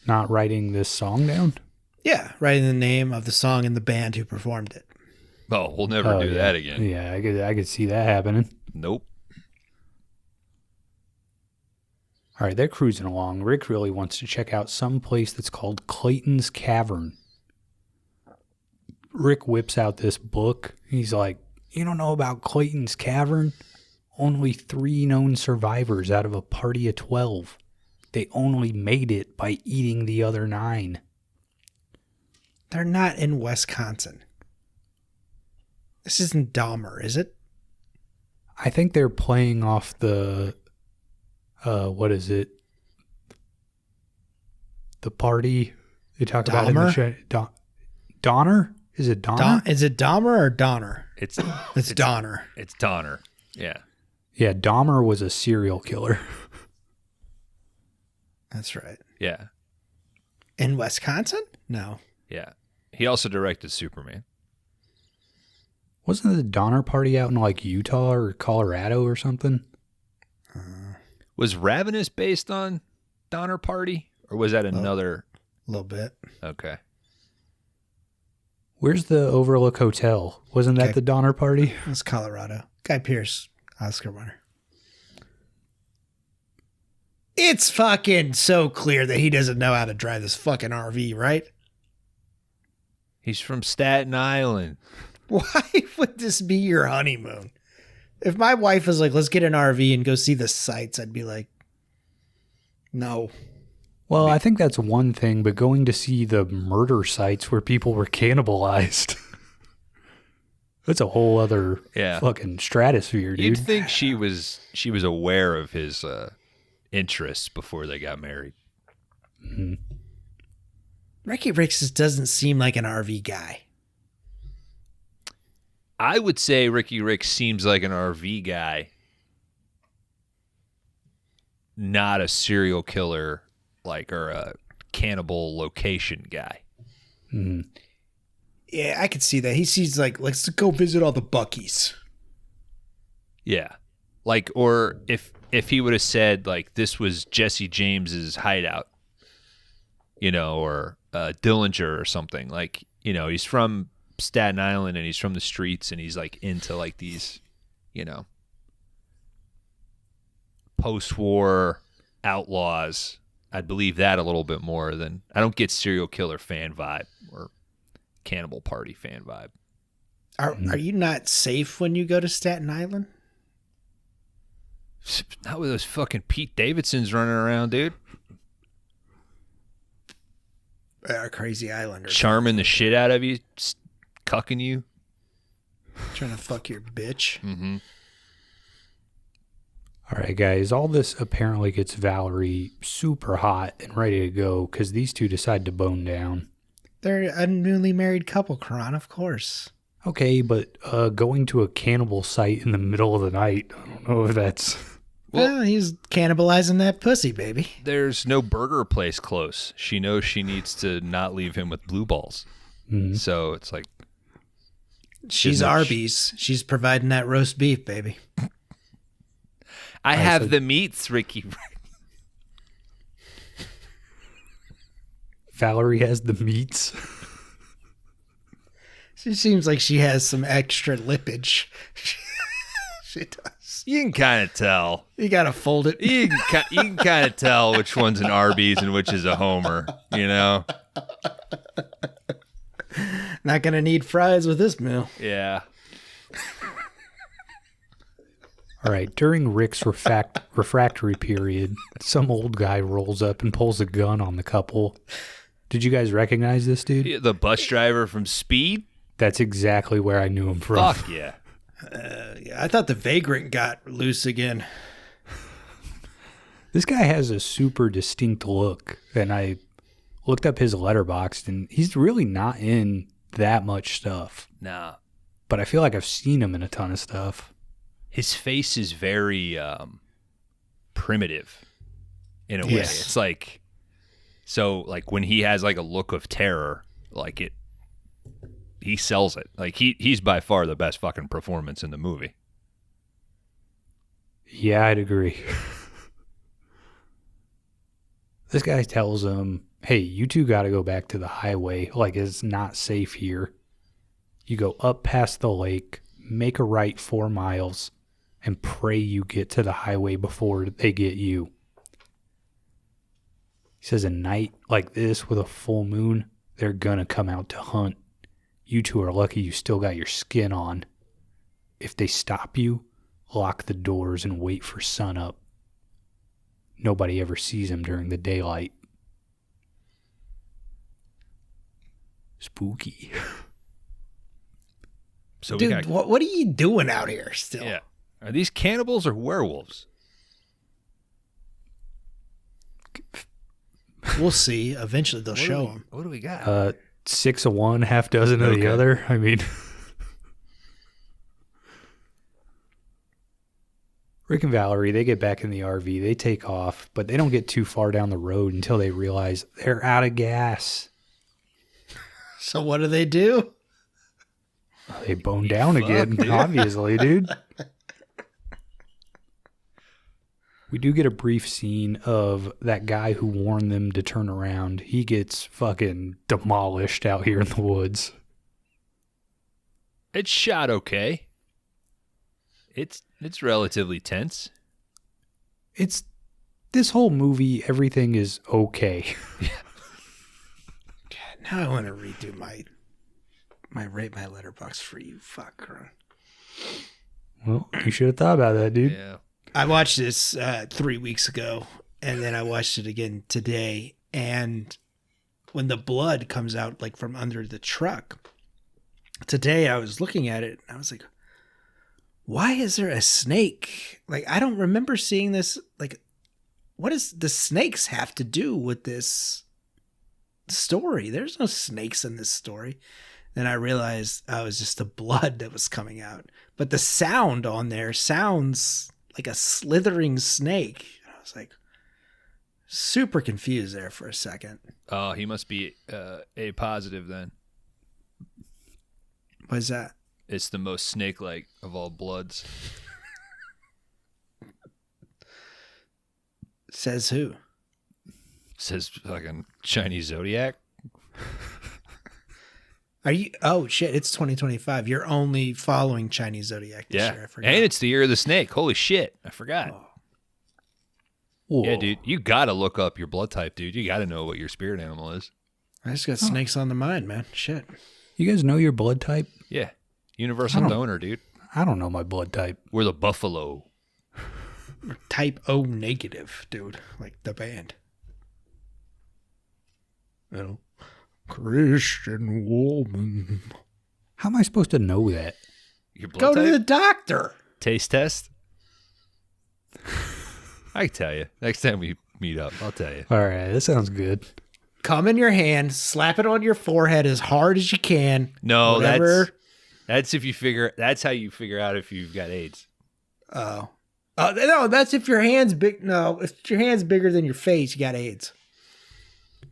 Not writing this song down? Yeah, writing the name of the song and the band who performed it. oh, we'll never do yeah. that again. Yeah, I could see that happening. Nope. All right, they're cruising along. Rick really wants to check out some place that's called Clayton's Cavern. Rick whips out this book. He's like, you don't know about Clayton's Cavern? Only 3 known survivors out of a party of 12. They only made it by eating the other 9. They're not in Wisconsin. This isn't Dahmer, is it? I think they're playing off the, what is it? The party they talk about in the Dahmer? show. Donner? Is it Donner? Is it Dahmer or Donner? It's It's Donner. it's Donner. Yeah. Yeah, Dahmer was a serial killer. That's right. Yeah. In Wisconsin? No. Yeah. He also directed Superman. Wasn't the Donner Party out in like Utah or Colorado or something? Was Ravenous based on Donner Party? Or was that another? A little bit. Okay. Where's the Overlook Hotel? Wasn't that Okay. the Donner Party? It's Colorado. Guy Pearce, Oscar winner. It's fucking so clear that he doesn't know how to drive this fucking RV, right? He's from Staten Island. Why would this be your honeymoon? If my wife was like, let's get an RV and go see the sights, I'd be like, no. Well, I think that's one thing, but going to see the murder sites where people were cannibalized. That's a whole other Yeah. fucking stratosphere, dude. You'd think she was aware of his interests before they got married. Ricky Ricks just doesn't seem like an RV guy. I would say Ricky Rick seems like an RV guy, not a serial killer or a cannibal location guy. Yeah, I could see that. He sees like, let's go visit all the Buckies. Yeah. Like, or if he would have said like this was Jesse James's hideout, or Dillinger or something. Like, he's from Staten Island and he's from the streets and he's like into like these, post-war outlaws. I'd believe that a little bit more than I don't get serial killer fan vibe or cannibal party fan vibe. Are you not safe when you go to Staten Island? Not with those fucking Pete Davidsons running around, dude. Crazy Islander. Charming the shit out of you, cucking you. Trying to fuck your bitch. Mm-hmm. All right, guys, all this apparently gets Valerie super hot and ready to go because these two decide to bone down. They're a newly married couple, Kron, of course. Okay, but going to a cannibal site in the middle of the night, I don't know if that's... Well, he's cannibalizing that pussy, baby. There's no burger place close. She knows she needs to not leave him with blue balls. Mm-hmm. So it's like... She's Arby's. She's providing that roast beef, baby. I have the meats, Ricky. Valerie has the meats. She seems like she has some extra lippage. She does. You can kind of tell. You gotta fold it. You can kind of tell which one's an Arby's and which is a Homer, Not gonna need fries with this meal. Yeah. All right, during Rick's refractory period, some old guy rolls up and pulls a gun on the couple. Did you guys recognize this dude? The bus driver from Speed? That's exactly where I knew him from. Fuck yeah. Yeah, I thought the vagrant got loose again. This guy has a super distinct look, and I looked up his letterboxd, and he's really not in that much stuff. Nah. But I feel like I've seen him in a ton of stuff. His face is very primitive in a way. Yes. It's like, so like when he has like a look of terror, like he sells it. Like he's by far the best fucking performance in the movie. Yeah, I'd agree. This guy tells him, hey, you two got to go back to the highway. Like, it's not safe here. You go up past the lake, make a right 4 miles, and pray you get to the highway before they get you. He says a night like this with a full moon, they're going to come out to hunt. You two are lucky you still got your skin on. If they stop you, lock the doors and wait for sunup. Nobody ever sees him during the daylight. Spooky. So Dude, what are you doing out here still? Yeah. Are these cannibals or werewolves? We'll see. Eventually they'll show them. What do we got? 6 of one, half dozen of the other. I mean, Rick and Valerie, they get back in the RV. They take off, but they don't get too far down the road until they realize they're out of gas. So what do? They bone down again, obviously, dude. We do get a brief scene of that guy who warned them to turn around. He gets fucking demolished out here in the woods. It's shot okay. It's relatively tense. It's this whole movie, everything is okay. God, now I want to redo my rate my letterbox for you. Fuck, Kron. Well, you should have thought about that, dude. Yeah. I watched this 3 weeks ago, and then I watched it again today. And when the blood comes out like from under the truck, today I was looking at it and I was like, why is there a snake? Like, I don't remember seeing this. Like, what does the snakes have to do with this story? There's no snakes in this story. Then I realized it was just the blood that was coming out. But the sound on there sounds like a slithering snake. I was like super confused there for a second. Oh, he must be A positive then. What is that? It's the most snake-like of all bloods. Says who? Says fucking Chinese Zodiac. Are you? Oh shit! It's 2025. You're only following Chinese Zodiac this year. I forgot. And it's the year of the snake. Holy shit. I forgot. Whoa. Yeah, dude. You got to look up your blood type, dude. You got to know what your spirit animal is. I just got snakes on the mind, man. Shit. You guys know your blood type? Yeah. Universal donor, dude. I don't know my blood type. We're the buffalo. Type O negative, dude. Like the band. Oh. Christian woman. How am I supposed to know that? Your blood Go type? to the doctor. Taste test? I can tell you. Next time we meet up, I'll tell you. All right, that sounds good. Come in your hand, slap it on your forehead as hard as you can. No, whatever. that's if you figure. That's how you figure out if you've got AIDS. Oh. No, that's if your hand's big. No, if your hand's bigger than your face, you got AIDS.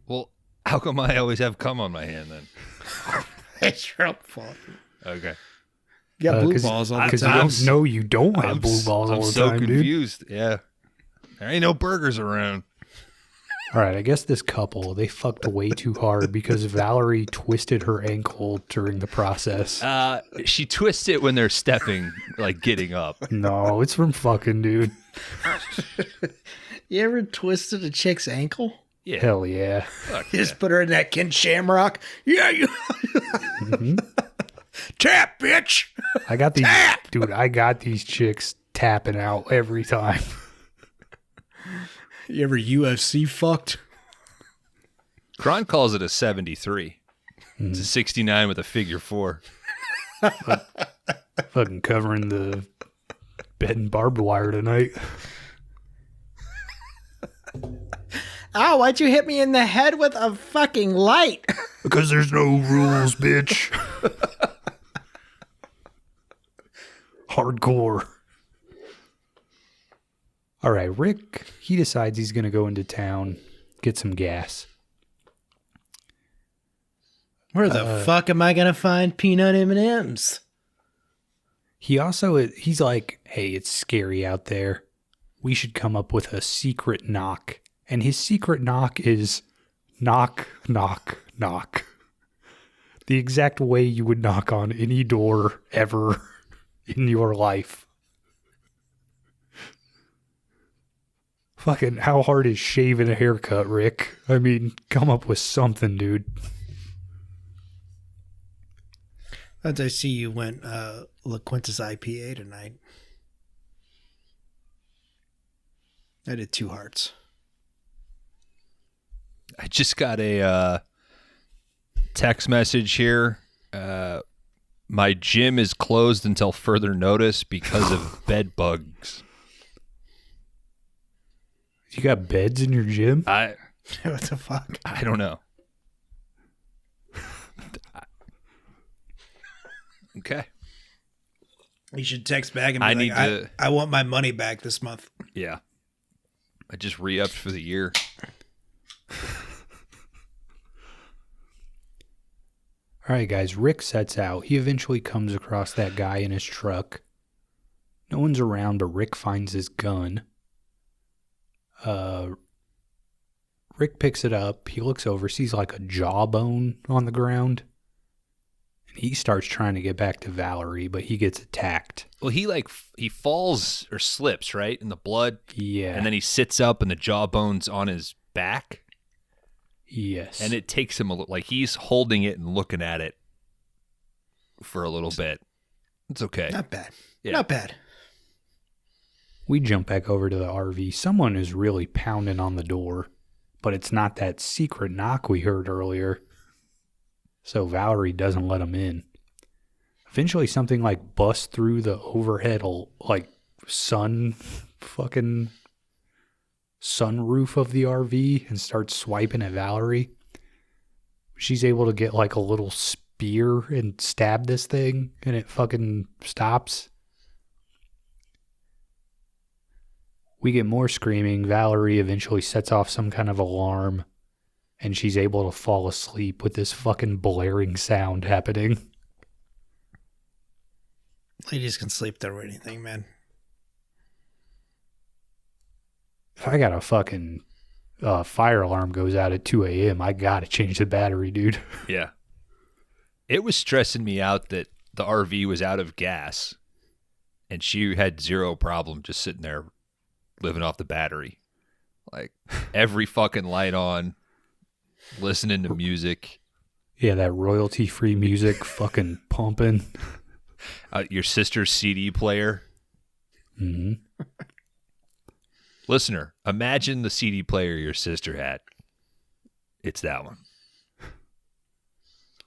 Well, how come I always have cum on my hand then? It's your own fault. Okay. You got blue 'Cause- balls all the Because time. you don't have blue balls all the so time, dude. confused. Yeah. There ain't no burgers around. All right, I guess this couple, they fucked way too hard because Valerie twisted her ankle during the process. She twists it when they're stepping, like getting up. No, it's from fucking, dude. You ever twisted a chick's ankle? Yeah. Hell yeah. Fuck You yeah. just put her in that Ken Shamrock. Yeah, you. Tap, bitch. I got these, dude, I got these chicks tapping out every time. You ever UFC fucked? Kron calls it a 73. It's a 69 with a figure 4. Fucking covering the bed and barbed wire tonight. Ow, why'd you hit me in the head with a fucking light? Because there's no rules, bitch. Hardcore. All right, Rick, he decides he's going to go into town, get some gas. Where the fuck am I gonna find peanut M&Ms? He's like, hey, it's scary out there. We should come up with a secret knock. And his secret knock is knock, knock, knock. The exact way you would knock on any door ever in your life. Fucking, how hard is shaving a haircut, Rick? I mean, come up with something, dude. As I see you went La Quinta's IPA tonight. I did 2 hearts. I just got a text message here. My gym is closed until further notice because of bed bugs. You got beds in your gym? I What the fuck? don't know. Okay. You should text back and be I like, need to- I want my money back this month. Yeah. I just re-upped for the year. All right, guys, Rick sets out. He eventually comes across that guy in his truck. No one's around, but Rick finds his gun. Rick picks it up. He looks over, sees like a jawbone on the ground. And he starts trying to get back to Valerie, but he gets attacked. Well, he falls or slips, right? In the blood. Yeah. And then he sits up and the jawbone's on his back. Yes. And it takes him like he's holding it and looking at it for a little bit. It's okay. Not bad. Yeah. Not bad. We jump back over to the RV. Someone is really pounding on the door, but it's not that secret knock we heard earlier. So Valerie doesn't let him in. Eventually something like busts through the overhead like fucking sunroof of the RV and starts swiping at Valerie. She's able to get like a little spear and stab this thing and it fucking stops. We get more screaming. Valerie eventually sets off some kind of alarm and she's able to fall asleep with this fucking blaring sound happening. Ladies can sleep through anything, man. If I got a fucking fire alarm goes out at 2 a.m., I got to change the battery, dude. Yeah. It was stressing me out that the RV was out of gas and she had zero problem just sitting there living off the battery. Like every fucking light on, listening to music. Yeah, that royalty-free music fucking pumping. Your sister's CD player. Mm-hmm. Listener, imagine the CD player your sister had. It's that one.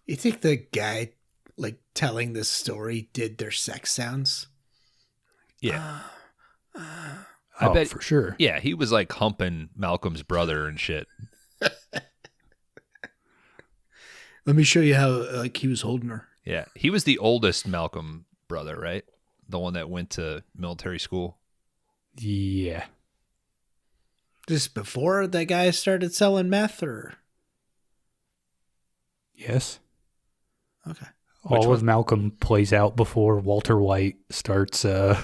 You think the guy like telling this story did their sex sounds? Yeah. I bet for sure. Yeah, he was like humping Malcolm's brother and shit. Let me show you how like he was holding her. Yeah, he was the oldest Malcolm brother, right? The one that went to military school. Yeah. Just before that guy started selling meth, or? Yes. Okay. All of Malcolm plays out before Walter White starts. I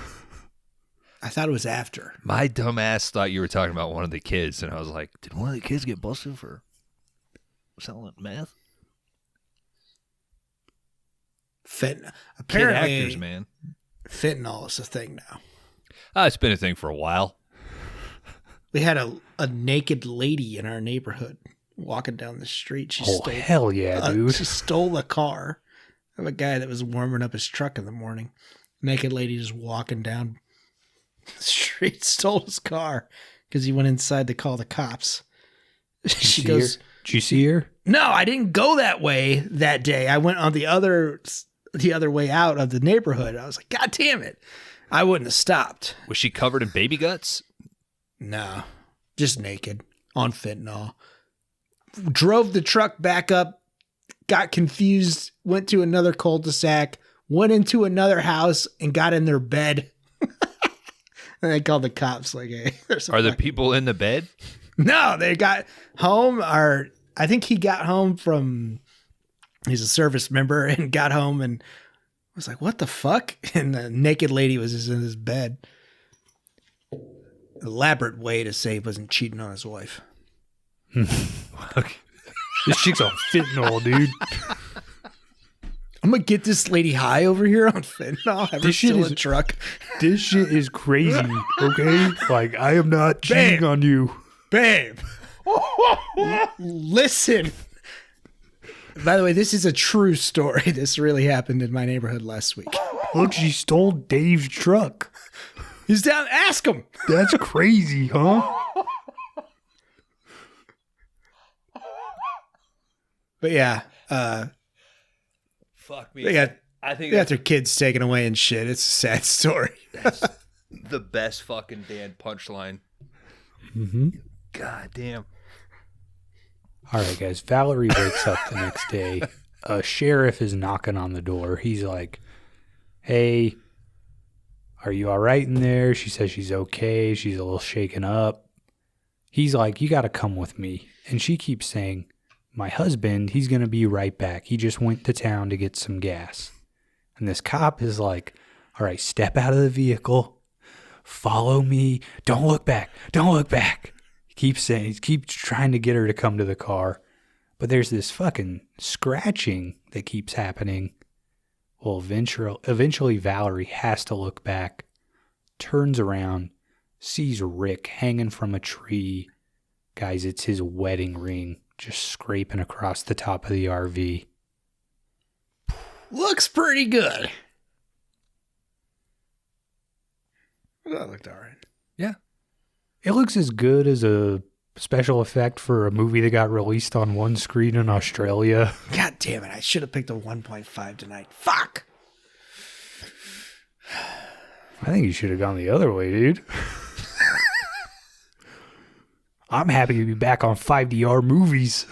thought it was after. My dumb ass thought you were talking about one of the kids, and I was like, did one of the kids get busted for selling meth? Apparently, Kid actors, man. Fentanyl is a thing now. It's been a thing for a while. We had a naked lady in our neighborhood walking down the street. She hell yeah, dude. She stole a car of a guy that was warming up his truck in the morning. Naked lady just walking down the street, stole his car because he went inside to call the cops. She goes, did you see her? No, I didn't go that way that day. I went on the other way out of the neighborhood. I was like, God damn it. I wouldn't have stopped. Was she covered in baby guts? No, just naked on fentanyl. Drove the truck back up, got confused, went to another cul-de-sac, went into another house and got in their bed. And I called the cops like, hey. Are the people in the bed? No, they got home. I think he got home from, he's a service member, and got home and was like, what the fuck? And the naked lady was just in his bed. Elaborate way to say he wasn't cheating on his wife. This chick's on fentanyl, dude. I'm going to get this lady high over here on fentanyl. Have her steal a truck. This shit is crazy, okay? Like, I am not cheating on you. Babe. Listen. By the way, this is a true story. This really happened in my neighborhood last week. Look, she stole Dave's truck. He's down. Ask him. That's crazy, huh? But yeah, fuck me. I think they got their kids taken away and shit. It's a sad story. That's the best fucking Dan punchline. Mm-hmm. God damn. All right, guys. Valerie wakes up the next day. A sheriff is knocking on the door. He's like, hey, are you all right in there? She says she's okay. She's a little shaken up. He's like, you got to come with me. And she keeps saying, my husband, he's going to be right back. He just went to town to get some gas. And this cop is like, all right, step out of the vehicle. Follow me. Don't look back. Don't look back. He keeps trying to get her to come to the car. But there's this fucking scratching that keeps happening. Well, eventually Valerie has to look back, turns around, sees Rick hanging from a tree. Guys, it's his wedding ring just scraping across the top of the RV. Looks pretty good. That looked all right. Yeah. It looks as good as a special effect for a movie that got released on one screen in Australia. God damn it. I should have picked a 1.5 tonight. Fuck. I think you should have gone the other way, dude. I'm happy to be back on 5DR movies.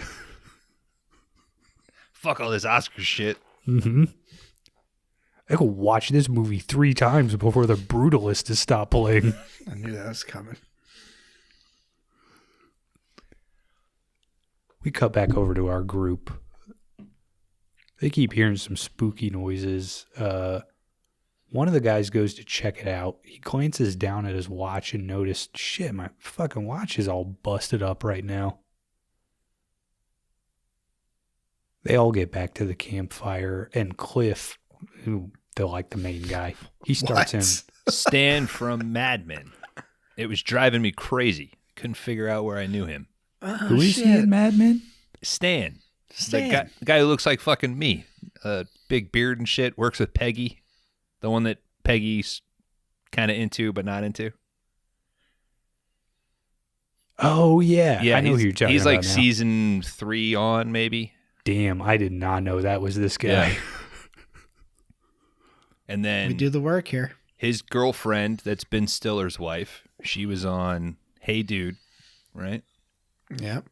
Fuck all this Oscar shit. Mm-hmm. I could watch this movie 3 times before The Brutalist is stopped playing. I knew that was coming. We cut back over to our group. They keep hearing some spooky noises. One of the guys goes to check it out. He glances down at his watch and noticed, shit, my fucking watch is all busted up right now. They all get back to the campfire, and Cliff, who they're like the main guy, he starts in. Stan from Mad Men. It was driving me crazy. Couldn't figure out where I knew him. Who is he in Mad Men? Stan. The guy who looks like fucking me. Big beard and shit. Works with Peggy. The one that Peggy's kind of into but not into. Oh, yeah. Yeah, I know who you're talking about. He's like now. season 3 on, maybe. Damn, I did not know that was this guy. Yeah. And then We do the work here. his girlfriend, that's Ben Stiller's wife, she was on Hey Dude, right? Yep.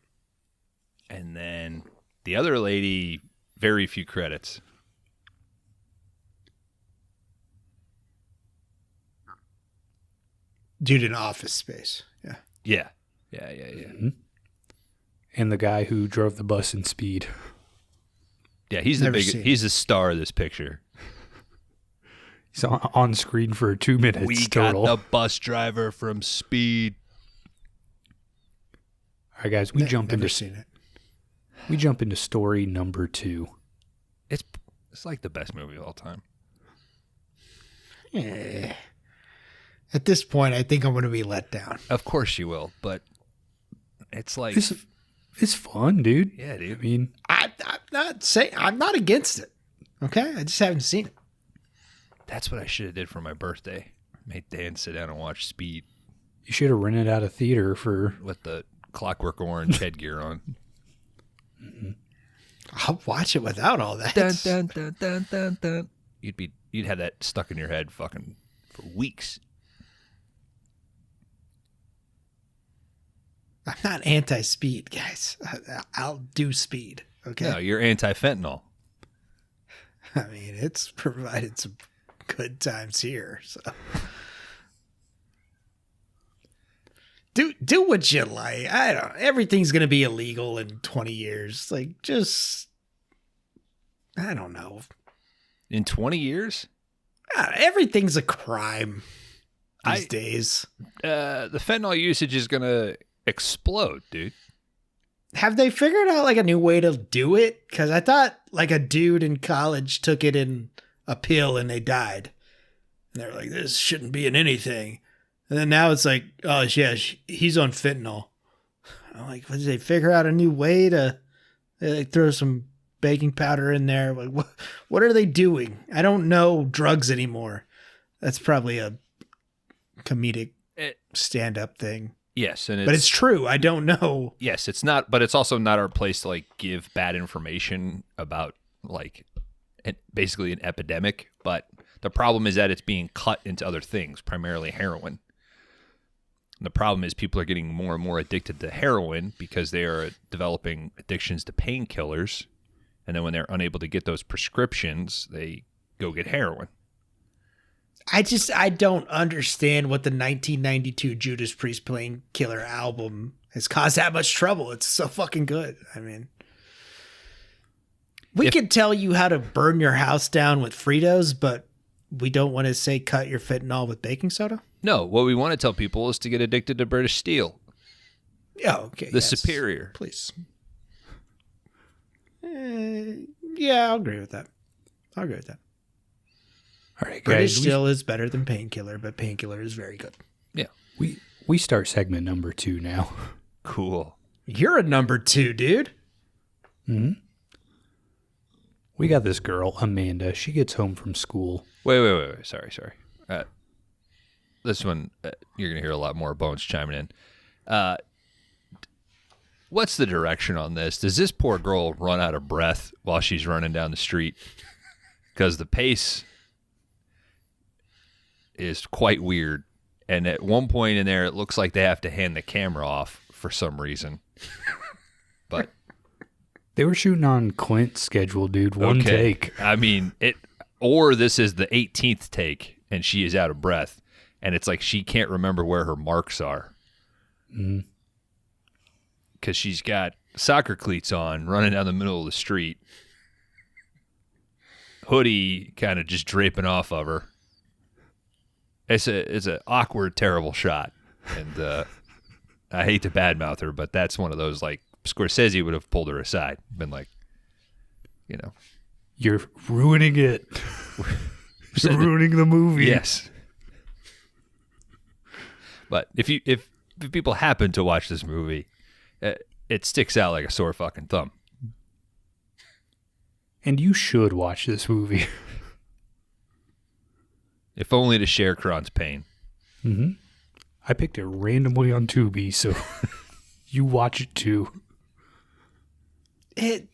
And then the other lady, very few credits. Dude in Office Space. Yeah. Yeah. And the guy who drove the bus in Speed. Yeah, he's Never the big. seen He's the star of this picture. He's on screen for 2 minutes We total. got the bus driver from Speed. All right, guys, we jump Never into seen it. story number 2. It's like the best movie of all time. Eh. At this point, I think I'm going to be let down. Of course you will, but it's like, It's fun, dude. yeah, I dude. mean, I'm not against it. Okay, I just haven't seen it. That's what I should have did for my birthday. Made Dan sit down and watch Speed you should have rented out a theater for. with the Clockwork Orange headgear on. I'll watch it without all that. Dun, dun, dun, dun, dun, dun. You'd have that stuck in your head fucking for weeks. I'm not anti-speed, guys. I'll do speed. Okay. No, you're anti-fentanyl. I mean, it's provided some good times here. So do what you like. I don't. Everything's gonna be illegal in 20 years. Like, just I don't know. In 20 years? Everything's a crime these I- days. The fentanyl usage is going to explode, dude. Have they figured out like a new way to do it? Because I thought like a dude in college took it in a pill and they died. And they're like, this shouldn't be in anything. And then now it's like, oh yeah, he's on fentanyl. I'm like, what, did they figure out a new way to like, throw some baking powder in there? Like, what are they doing? I don't know drugs anymore. That's probably a comedic stand-up thing. Yes, and But it's true. I don't know. yes, it's not, but it's also not our place to like give bad information about like basically an epidemic. But the problem is that it's being cut into other things, primarily heroin. And the problem is people are getting more and more addicted to heroin because they are developing addictions to painkillers. And then when they're unable to get those prescriptions, they go get heroin. I don't understand what the 1992 Judas Priest Painkiller album has caused that much trouble. It's so fucking good. I mean, we could tell you how to burn your house down with Fritos, but we don't want to say cut your fentanyl with baking soda? No, what we want to tell people is to get addicted to British Steel, Yeah, okay. the Superior. Please. Yeah, I'll agree with that. All right, British guys, Steel is better than Painkiller, but Painkiller is very good. Yeah, we start segment number 2 now. cool. You're a number 2, dude. We got this girl, Amanda. She gets home from school. Wait. Sorry. This one, you're going to hear a lot more bones chiming in. What's the direction on this? Does this poor girl run out of breath while she's running down the street? Because the pace is quite weird. And at one point in there, it looks like they have to hand the camera off for some reason. But They were shooting on Clint's schedule, dude. One take. I mean, or this is the 18th take and she is out of breath. And it's like she can't remember where her marks are. Because she's got soccer cleats on, running down the middle of the street. Hoodie kind of just draping off of her. It's an awkward, terrible shot, and I hate to badmouth her, but that's one of those like Scorsese would have pulled her aside, been like, You're ruining it. You're ruining the movie. Yes. But if people happen to watch this movie, it sticks out like a sore fucking thumb. And you should watch this movie. If only to share Kron's pain. Mm-hmm. I picked it randomly on Tubi, so you watch it too. It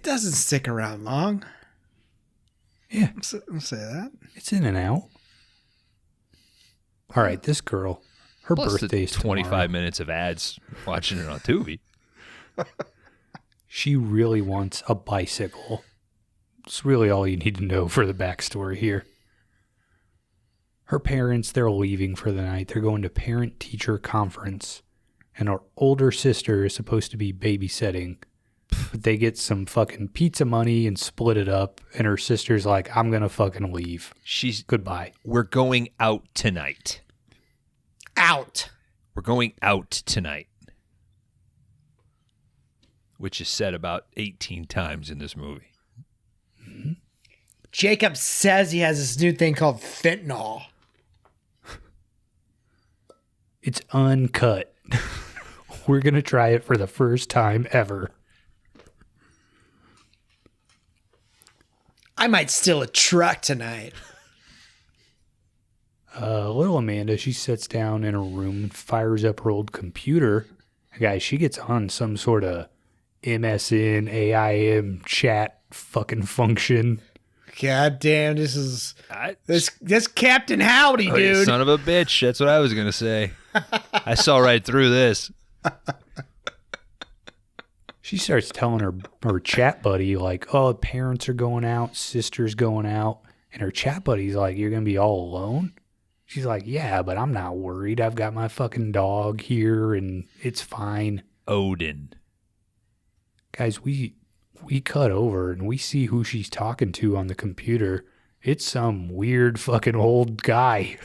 doesn't stick around long. Yeah. I'll say that. It's in and out. All right, this girl, her Plus birthday's the 25 tomorrow. minutes of ads watching it on Tubi. She really wants a bicycle. It's really all you need to know for the backstory here. Her parents, they're leaving for the night. They're going to parent-teacher conference. And her older sister is supposed to be babysitting. But they get some fucking pizza money and split it up. And her sister's like, I'm going to fucking leave. Goodbye. We're going out tonight. Out. We're going out tonight. Which is said about 18 times in this movie. Jacob says he has this new thing called fentanyl. It's uncut. We're going to try it for the first time ever. I might steal a truck tonight. Little Amanda, she sits down in her room and fires up her old computer. Guys, she gets on some sort of MSN, AIM chat fucking function. God damn, this is this Captain Howdy, Oh, you dude. son of a bitch. That's what I was going to say. I saw right through this. She starts telling her chat buddy, like, oh, parents are going out, sister's going out. And her chat buddy's like, you're going to be all alone? She's like, yeah, but I'm not worried. I've got my fucking dog here and it's fine. Odin. Guys, we cut over and we see who she's talking to on the computer. It's some weird fucking old guy.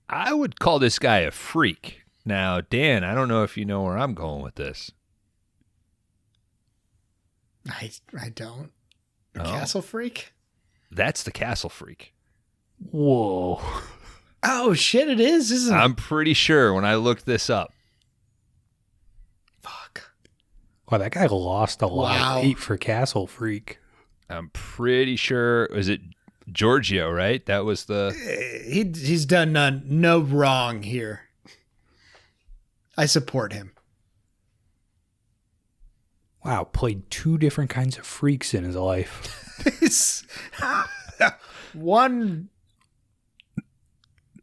I would call this guy a freak. Now, Dan, I don't know if you know where I'm going with this. I don't. Oh. Castle freak? That's the castle freak. Whoa. Oh shit, it is, isn't it? I'm pretty sure when I looked this up. Fuck. Wow, that guy lost a lot of weight for Castle Freak. I'm pretty sure, was it Giorgio, right? That was the... He's done no wrong here. I support him. Wow, played two different kinds of freaks in his life. One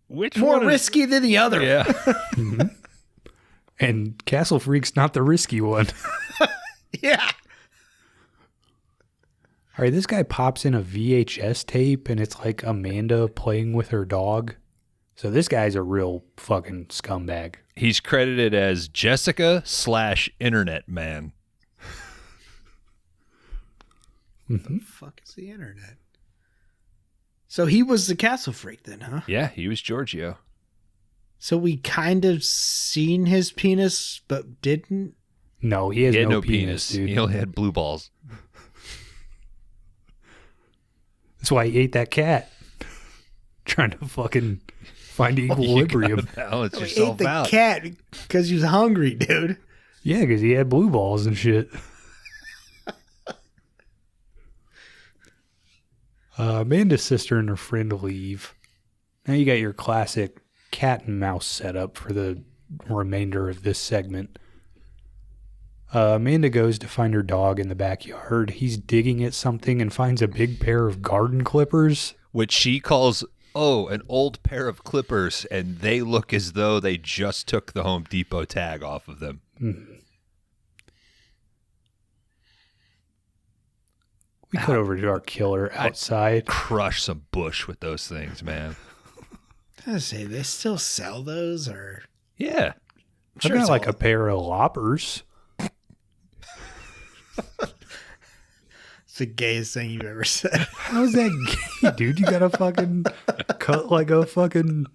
Which more one? risky than the other. Yeah. Mm-hmm. And Castle Freak's not the risky one. Yeah. All right, this guy pops in a VHS tape, and it's like Amanda playing with her dog. So this guy's a real fucking scumbag. He's credited as Jessica/Internet Man. Mm-hmm. The fuck is the internet? So he was the castle freak then, huh? Yeah, he was Giorgio. So we kind of seen his penis, but didn't. No, he has He had no penis, dude. He only had blue balls. That's why he ate that cat. Trying to fucking find equilibrium. You gotta balance He yourself ate the out. cat because he was hungry, dude. Yeah, because he had blue balls and shit. Amanda's sister and her friend leave. Now you got your classic cat and mouse setup for the remainder of this segment. Amanda goes to find her dog in the backyard. He's digging at something and finds a big pair of garden clippers. Which she calls, an old pair of clippers, and they look as though they just took the Home Depot tag off of them. Mm-hmm. We cut over to our killer outside. Crush some bush with those things, man. I was gonna say, they still sell those, or Yeah. I've got like a pair of loppers. It's the gayest thing you've ever said. How's that gay, dude? You gotta fucking cut like a fucking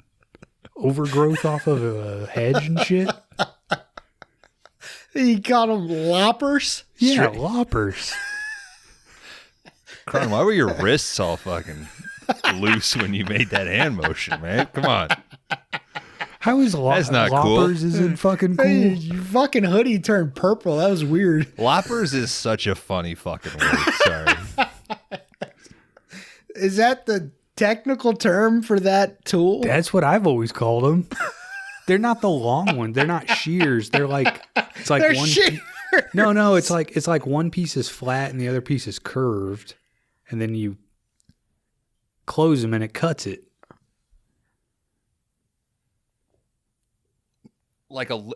overgrowth off of a hedge and shit. You called them loppers? Yeah, loppers. Kron, why were your wrists all fucking loose when you made that hand motion, man? Come on. How is That's not cool. loppers isn't fucking cool? Hey, your fucking hoodie turned purple. That was weird. Loppers is such a funny fucking word. Sorry. Is that the technical term for that tool? That's what I've always called them. They're not the long ones. They're not shears. They're like it's like They're one. shit. No. It's like one piece is flat and the other piece is curved, and then you close them and it cuts it.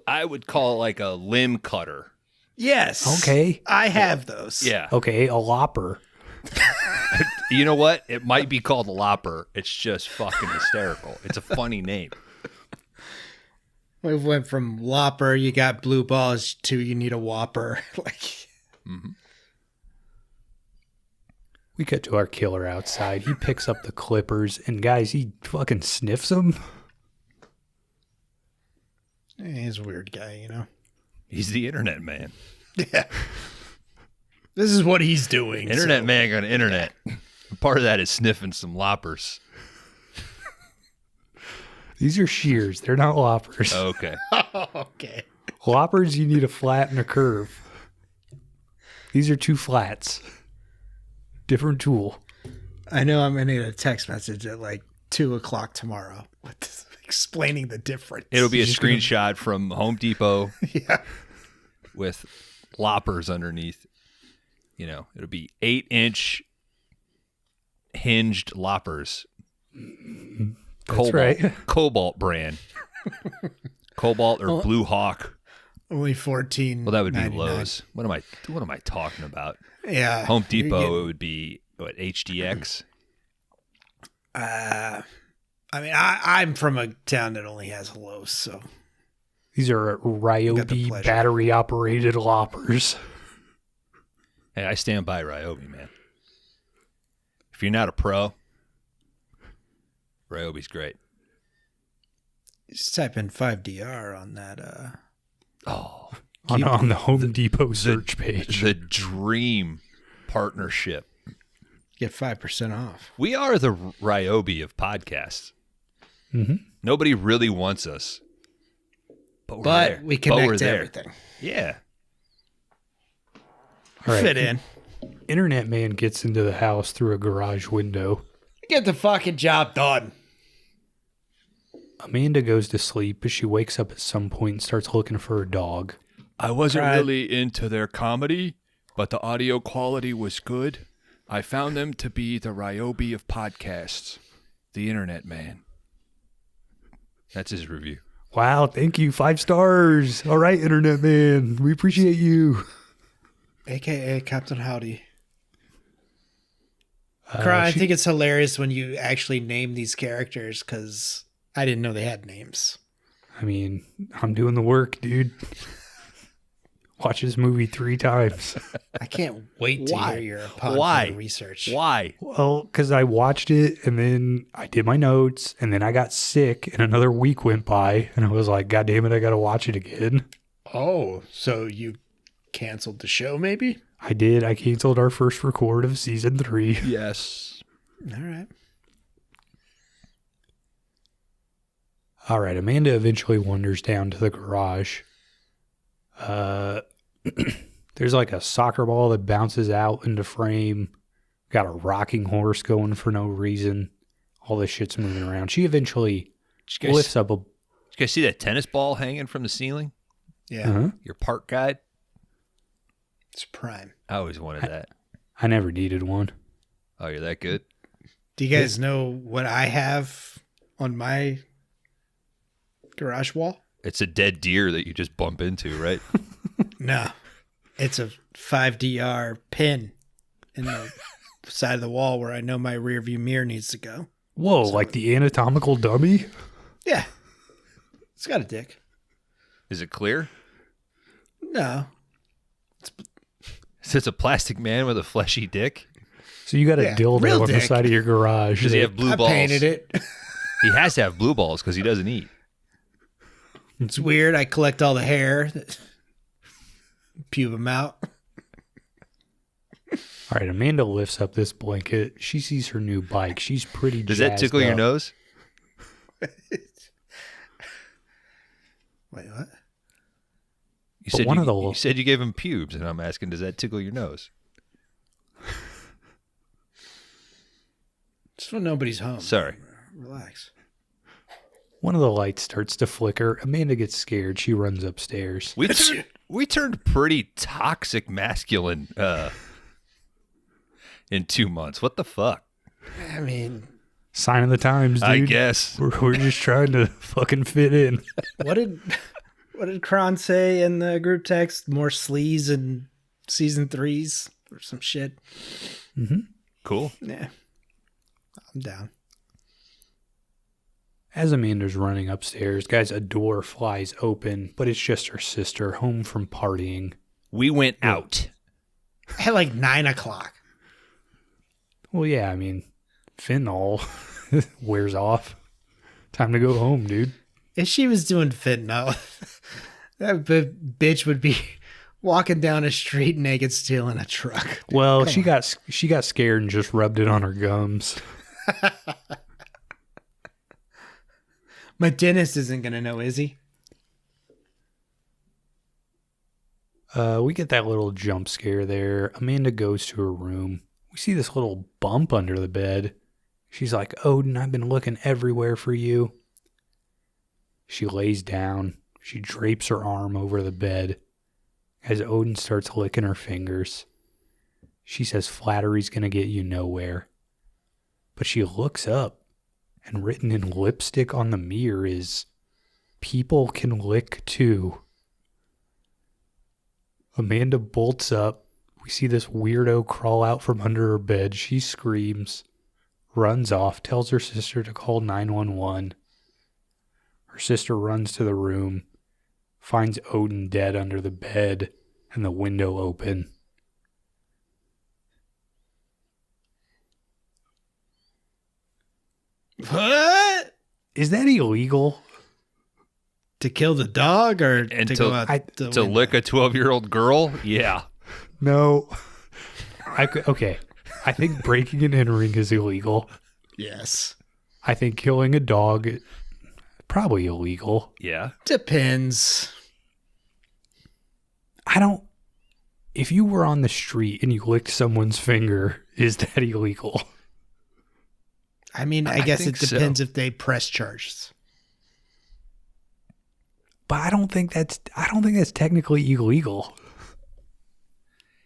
I would call it like a limb cutter. Yes. Okay. I have those. Yeah. Okay, a lopper. You know what? It might be called a lopper. It's just fucking hysterical. It's a funny name. We went from lopper, you got blue balls, to you need a whopper. We cut to our killer outside. He picks up the clippers, and guys, he fucking sniffs them. He's a weird guy, you know? He's the internet man. Yeah. This is what he's doing. Internet man on the internet. Part of that is sniffing some loppers. These are shears. They're not loppers. Okay. Okay. Loppers, you need a flat and a curve. These are two flats. Different tool. I know I'm going to get a text message at like 2:00 tomorrow explaining the difference. It'll be a screenshot from Home Depot Yeah. with loppers underneath. You know, it'll be 8-inch hinged loppers. That's right. Cobalt brand. Cobalt or Blue Hawk. Only $14. Well, that would be Lowe's. What am I talking about? Yeah. Home Depot, it would be what, HDX? I mean, I'm from a town that only has Lowe's, so. These are Got the Ryobi pleasure. battery operated loppers. Hey, I stand by Ryobi, man. If you're not a pro, Ryobi's great. Just type in 5DR on that. On the Home Depot search page. The dream partnership. Get 5% off. We are the Ryobi of podcasts. Mm-hmm. Nobody really wants us. But we're But there. we But we're connect to there. everything. Yeah. All right. Fit in. Internet man gets into the house through a garage window. Get the fucking job done. Amanda goes to sleep, but she wakes up at some point and starts looking for her dog. I wasn't Right. really into their comedy, but the audio quality was good. I found them to be the Ryobi of podcasts, the internet man. That's his review. Wow, thank you. 5 stars. All right, Internet man. We appreciate you. AKA Captain Howdy. I think it's hilarious when you actually name these characters because I didn't know they had names. I mean, I'm doing the work, dude. Watch this movie 3 times. I can't wait to Why? hear your pod Why? for the research. Why? Well, because I watched it and then I did my notes and then I got sick and another week went by and I was like, God damn it, I got to watch it again. Oh, so you canceled the show maybe? I did. I canceled our first record of season 3. Yes. All right. All right. Amanda eventually wanders down to the garage. There's like a soccer ball that bounces out into frame. Got a rocking horse going for no reason. All this shit's moving around. She eventually Did you lifts up a... guys see that tennis ball hanging from the ceiling? Yeah. Uh-huh. Your park guide? It's prime. I always wanted that. I never needed one. Oh, you're that good? Do you guys know what I have on my garage wall? It's a dead deer that you just bump into, right? No. It's a 5DR pin in the side of the wall where I know my rear view mirror needs to go. Whoa, like the anatomical dummy? Yeah. It's got a dick. Is it clear? No. So it's a plastic man with a fleshy dick. So you got a dildo real on the dick. side of your garage. Does he that- have blue I balls? painted it. He has to have blue balls because he doesn't eat. It's weird. I collect all the hair, pube them out. All right, Amanda lifts up this blanket. She sees her new bike. She's pretty Does that tickle your nose? Wait, what? You But said one you, of the- you said you gave him pubes, and I'm asking, does that tickle your nose? Just when nobody's home. Sorry. Relax. One of the lights starts to flicker. Amanda gets scared. She runs upstairs. We turned pretty toxic masculine in 2 months. What the fuck? I mean, Sign of the times, dude. I guess. We're just trying to fucking fit in. what did Kron say in the group text? More sleaze in season 3s or some shit. Cool. Yeah, I'm down. As Amanda's running upstairs, guys, a door flies open, but it's just her sister home from partying. We went out. At like 9 o'clock. Well, yeah, I mean, fentanyl wears off. Time to go home, dude. If she was doing fentanyl, that bitch would be walking down a street naked, stealing a truck. Well, she got scared and just rubbed it on her gums. My dentist isn't going to know, is he? We get that little jump scare there. Amanda goes to her room. We see this little bump under the bed. She's like, Odin, I've been looking everywhere for you. She lays down. She drapes her arm over the bed as Odin starts licking her fingers. She says flattery's going to get you nowhere. But she looks up, and written in lipstick on the mirror is, people can lick too. Amanda bolts up. We see this weirdo crawl out from under her bed. She screams, runs off, tells her sister to call 911. Her sister runs to the room, finds Odin dead under the bed and the window open. What? Is that illegal? To kill the dog or And to to- go out the To window? lick a 12-year-old girl? Yeah. No. Okay. I think breaking and entering is illegal. Yes. I think killing a dog, probably illegal. Yeah. Depends. If you were on the street and you licked someone's finger, is that illegal? I mean, I guess it think so. depends if they press charges. But I don't think that's technically illegal.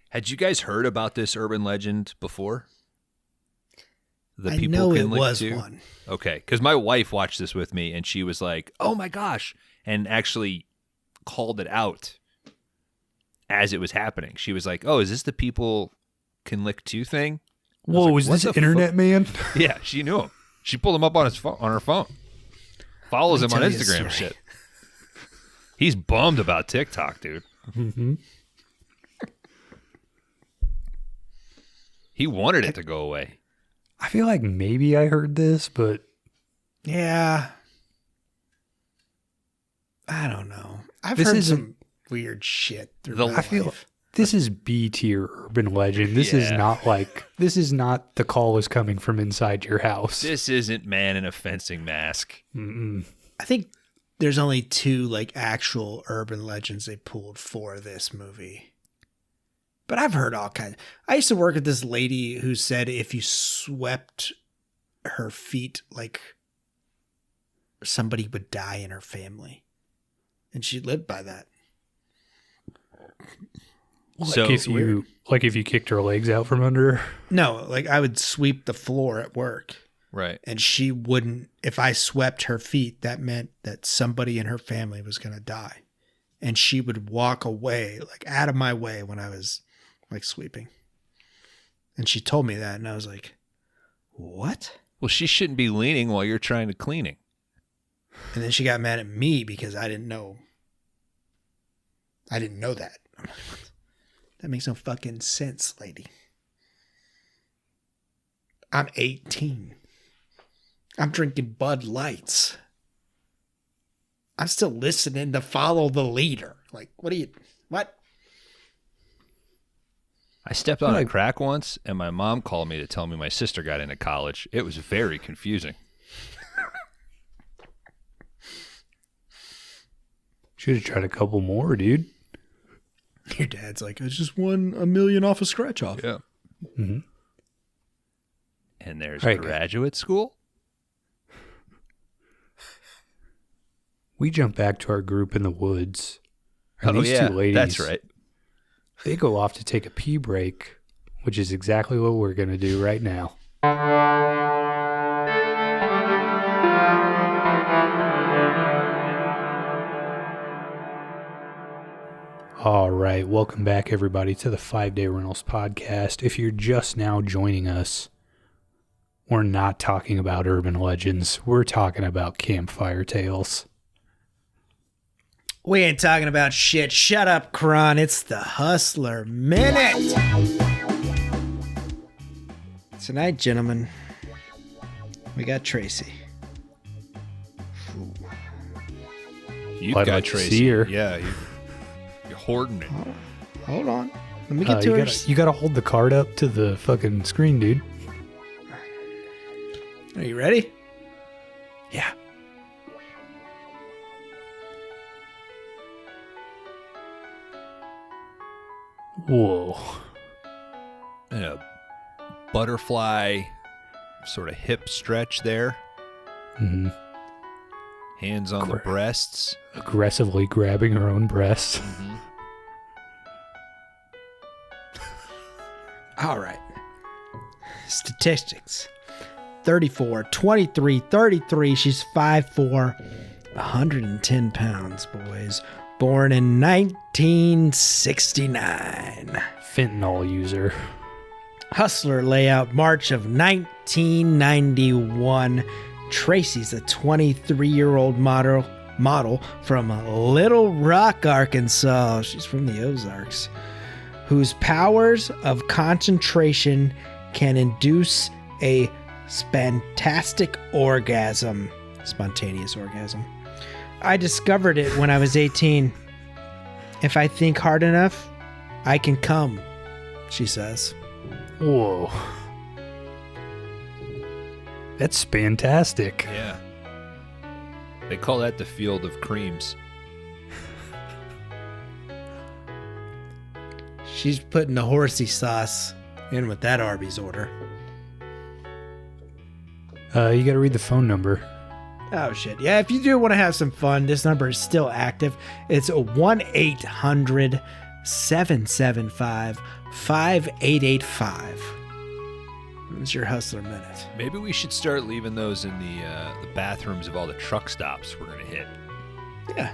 Had you guys heard about this urban legend before? The I know it was too? one. Okay, because my wife watched this with me, and she was like, "Oh my gosh," and actually called it out as it was happening. She was like, "Oh, is this the people can lick too thing?" Whoa, like, is what this the internet man? Yeah, she knew him. She pulled him up on his phone, on her phone. Follows him Let on me tell you a Instagram and story. shit. He's bummed about TikTok, dude. Mm-hmm. He wanted it to go away. I feel like maybe I heard this, but Yeah. I don't know. I've This heard isn't- some weird shit through The- my I feel life. this is B tier urban legend. This is Yeah. not the call is coming from inside your house. This isn't man in a fencing mask. Mm-mm. I think there's only 2 like actual urban legends they pulled for this movie. But I've heard all kinds. I used to work with this lady who said if you swept her feet, like somebody would die in her family. And she lived by that. So if you kicked her legs out from under her. No, like I would sweep the floor at work. right. And she wouldn't, if I swept her feet, that meant that somebody in her family was going to die. And she would walk away, like out of my way when I was like sweeping. And she told me that. And I was like, what? Well, she shouldn't be leaning while you're trying to cleaning. And then she got mad at me because I didn't know that. That makes no fucking sense, lady. I'm 18. I'm drinking Bud Lights. I'm still listening to Follow the Leader. Like, what? I stepped on a crack once, and my mom called me to tell me my sister got into college. It was very confusing. Should have tried a couple more, dude. Your dad's like, I just won $1 million off a scratch off. Yeah. Mm-hmm. And there's Right. graduate school? We jump back to our group in the woods. And Oh, these yeah, two ladies, that's right. they go off to take a pee break, which is exactly what we're going to do right now. All right, welcome back, everybody, to the 5-Day Rentals podcast. If you're just now joining us, we're not talking about urban legends. We're talking about Campfire Tales. We ain't talking about shit. Shut up, Kron. It's the Hustler Minute. Tonight, gentlemen, we got Tracy. You've I'd got like to Tracy. see her. Yeah, you're hoarding it. Hold on. Let me get to her. You gotta hold the card up to the fucking screen, dude. Are you ready? Yeah. Whoa. And a butterfly sort of hip stretch there. Mm-hmm. Hands on the breasts. Aggressively grabbing her own breasts. All right. Statistics. 34, 23, 33. She's 5'4", 110 pounds, boys. Born in 1969. Fentanyl user. Hustler layout, March of 1991. Tracy's a 23-year-old model from Little Rock, Arkansas. She's from the Ozarks. Whose powers of concentration can induce a spontaneous orgasm. I discovered it when I was 18. If I think hard enough, I can come, she says. Whoa. That's fantastic. Yeah. They call that the field of creams. She's putting the horsey sauce in with that Arby's order. You gotta read the phone number. Oh, shit. Yeah, if you do want to have some fun, this number is still active. It's 1-800-775-5885. It's your Hustler Minute. Maybe we should start leaving those in the bathrooms of all the truck stops we're going to hit.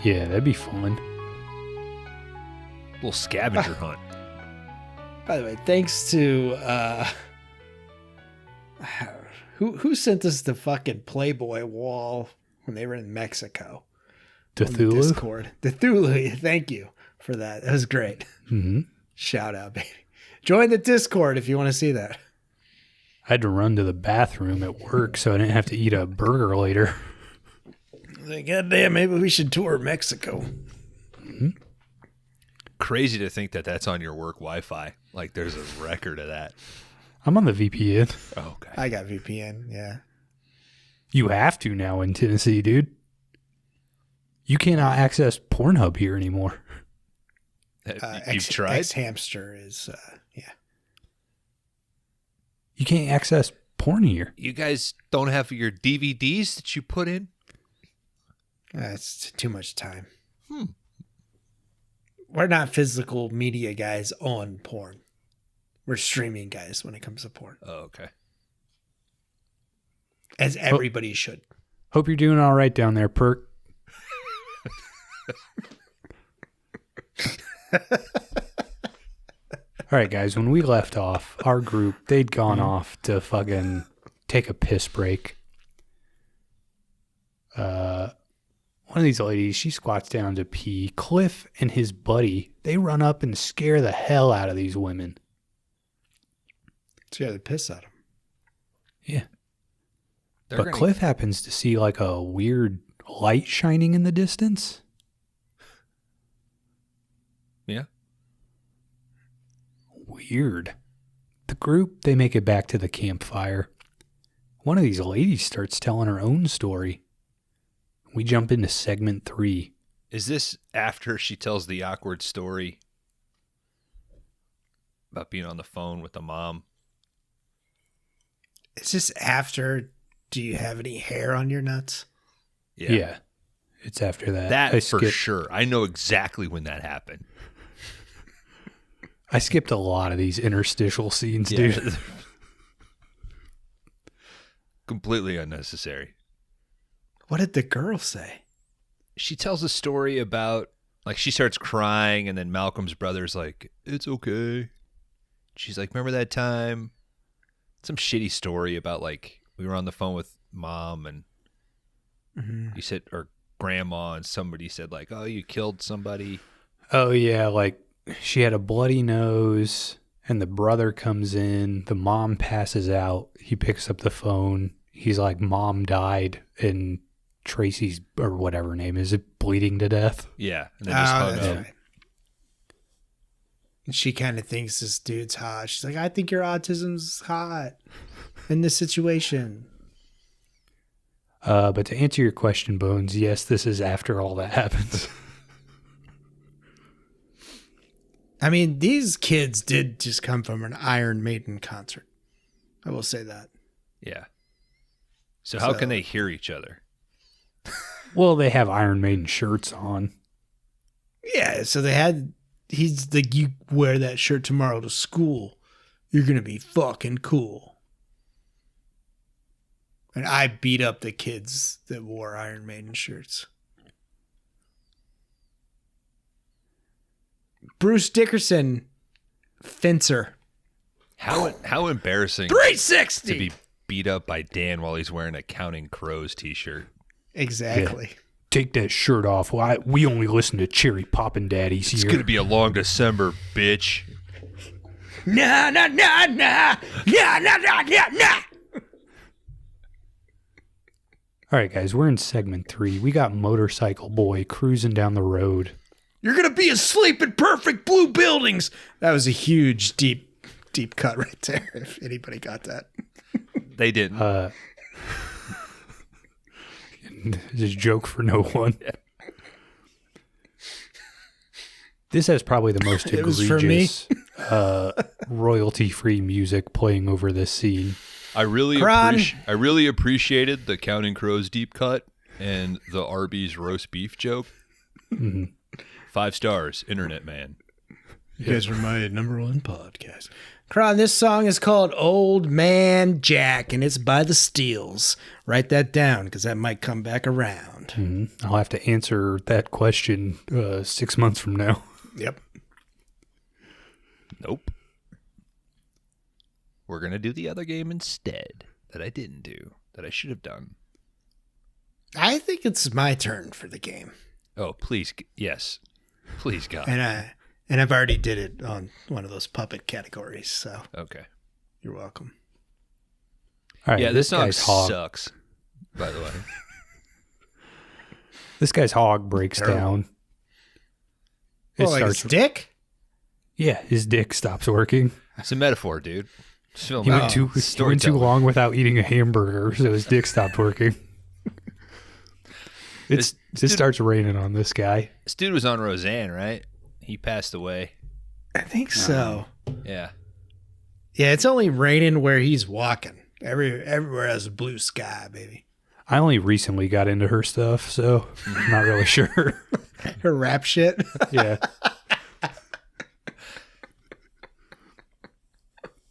Yeah, that'd be fun. Little scavenger hunt. By the way, thanks to... Who sent us the fucking Playboy wall when they were in Mexico? Cthulhu? On the Discord. Cthulhu, thank you for that. That was great. Mm-hmm. Shout out, baby. Join the Discord if you want to see that. I had to run to the bathroom at work so I didn't have to eat a burger later. Like, God damn, maybe we should tour Mexico. Mm-hmm. Crazy to think that that's on your work Wi-Fi. Like there's a record of that. I'm on the VPN. Oh, okay. I got VPN, yeah. You have to now in Tennessee, dude. You cannot access Pornhub here anymore. You've tried? X-Hamster is, yeah. You can't access porn here. You guys don't have your DVDs that you put in? That's too much time. We're not physical media guys on porn. We're streaming guys when it comes to porn. Oh, okay. As everybody should. Hope you're doing all right down there, Perk. All right, guys, when we left off, our group, they'd gone off to fucking take a piss break. Well, One of these ladies, she squats down to pee. Cliff and his buddy, they run up and scare the hell out of these women. Scare the piss out of them. Yeah. But Cliff happens to see like a weird light shining in the distance. Yeah. Weird. The group, they make it back to the campfire. One of these ladies starts telling her own story. We jump into segment 3. Is this after she tells the awkward story about being on the phone with the mom? Is this after, do you have any hair on your nuts? Yeah. It's after that. That for sure. I know exactly when that happened. I skipped a lot of these interstitial scenes, dude. Completely unnecessary. What did the girl say? She tells a story about, like, she starts crying, and then Malcolm's brother's like, it's okay. She's like, remember that time? Some shitty story about, like, we were on the phone with mom, and you said, or grandma, and somebody said, like, oh, you killed somebody. Oh, yeah, like, she had a bloody nose, and the brother comes in, the mom passes out, he picks up the phone, he's like, mom died, and Tracy's, or whatever her name is, bleeding to death. Yeah, and then just hung up. Right. And she kind of thinks this dude's hot. She's like, I think your autism's hot in this situation. But to answer your question, Bones, yes, this is after all that happens. I mean, these kids did just come from an Iron Maiden concert. I will say that. Yeah. So how can they hear each other? Well, they have Iron Maiden shirts on. Yeah, so he's like, you wear that shirt tomorrow to school, you're going to be fucking cool. And I beat up the kids that wore Iron Maiden shirts. Bruce Dickerson, fencer. How embarrassing 360 to be beat up by Dan while he's wearing a Counting Crows t-shirt. Exactly. Yeah. Take that shirt off. We only listen to Cherry Poppin' Daddies here. It's going to be a long December, bitch. Nah, nah, nah, nah. Nah, nah, nah, nah, nah. All right, guys, we're in segment 3. We got Motorcycle Boy cruising down the road. You're going to be asleep in perfect blue buildings. That was a huge, deep cut right there, if anybody got that. They didn't. It's a joke for no one. This has probably the most egregious royalty-free music playing over this scene. I really appreciated the Counting Crows deep cut and the Arby's roast beef joke. Mm-hmm. 5 stars, internet man. You guys are my #1 podcast. Kron, this song is called Old Man Jack, and it's by the Steels. Write that down, because that might come back around. Mm-hmm. I'll have to answer that question 6 months from now. Yep. Nope. We're going to do the other game instead that I didn't do, that I should have done. I think it's my turn for the game. Oh, please. Yes. Please, God. And I've already did it on one of those puppet categories, so Okay. you're welcome. All right, Yeah, this song sucks, by the way. This guy's hog breaks down. Well, like his dick? Yeah, his dick stops working. It's a metaphor, dude. He went too long without eating a hamburger, so his dick stopped working. It starts raining on this guy. This dude was on Roseanne, right? He passed away. I think so. Yeah. Yeah, it's only raining where he's walking. Everywhere has a blue sky, baby. I only recently got into her stuff, so I'm not really sure. Her rap shit. Yeah.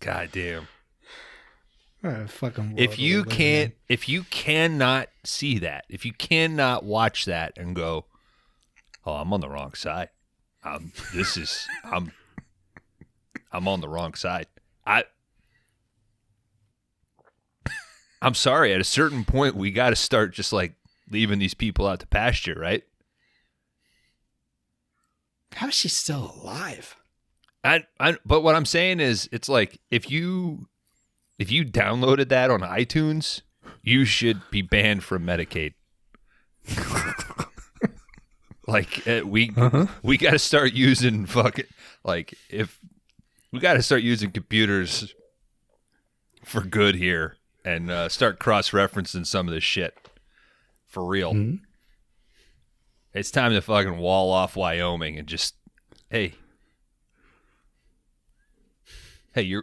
God damn. Fucking If you cannot see that, if you cannot watch that and go, oh, I'm on the wrong side. I'm on the wrong side. I'm sorry. At a certain point, we got to start just like leaving these people out to pasture, right? How is she still alive? But what I'm saying is, it's like if you downloaded that on iTunes, you should be banned from Medicaid. Like we got to start using fucking we got to start using computers for good here and start cross-referencing some of this shit for real. Mm-hmm. It's time to fucking wall off Wyoming and just hey, you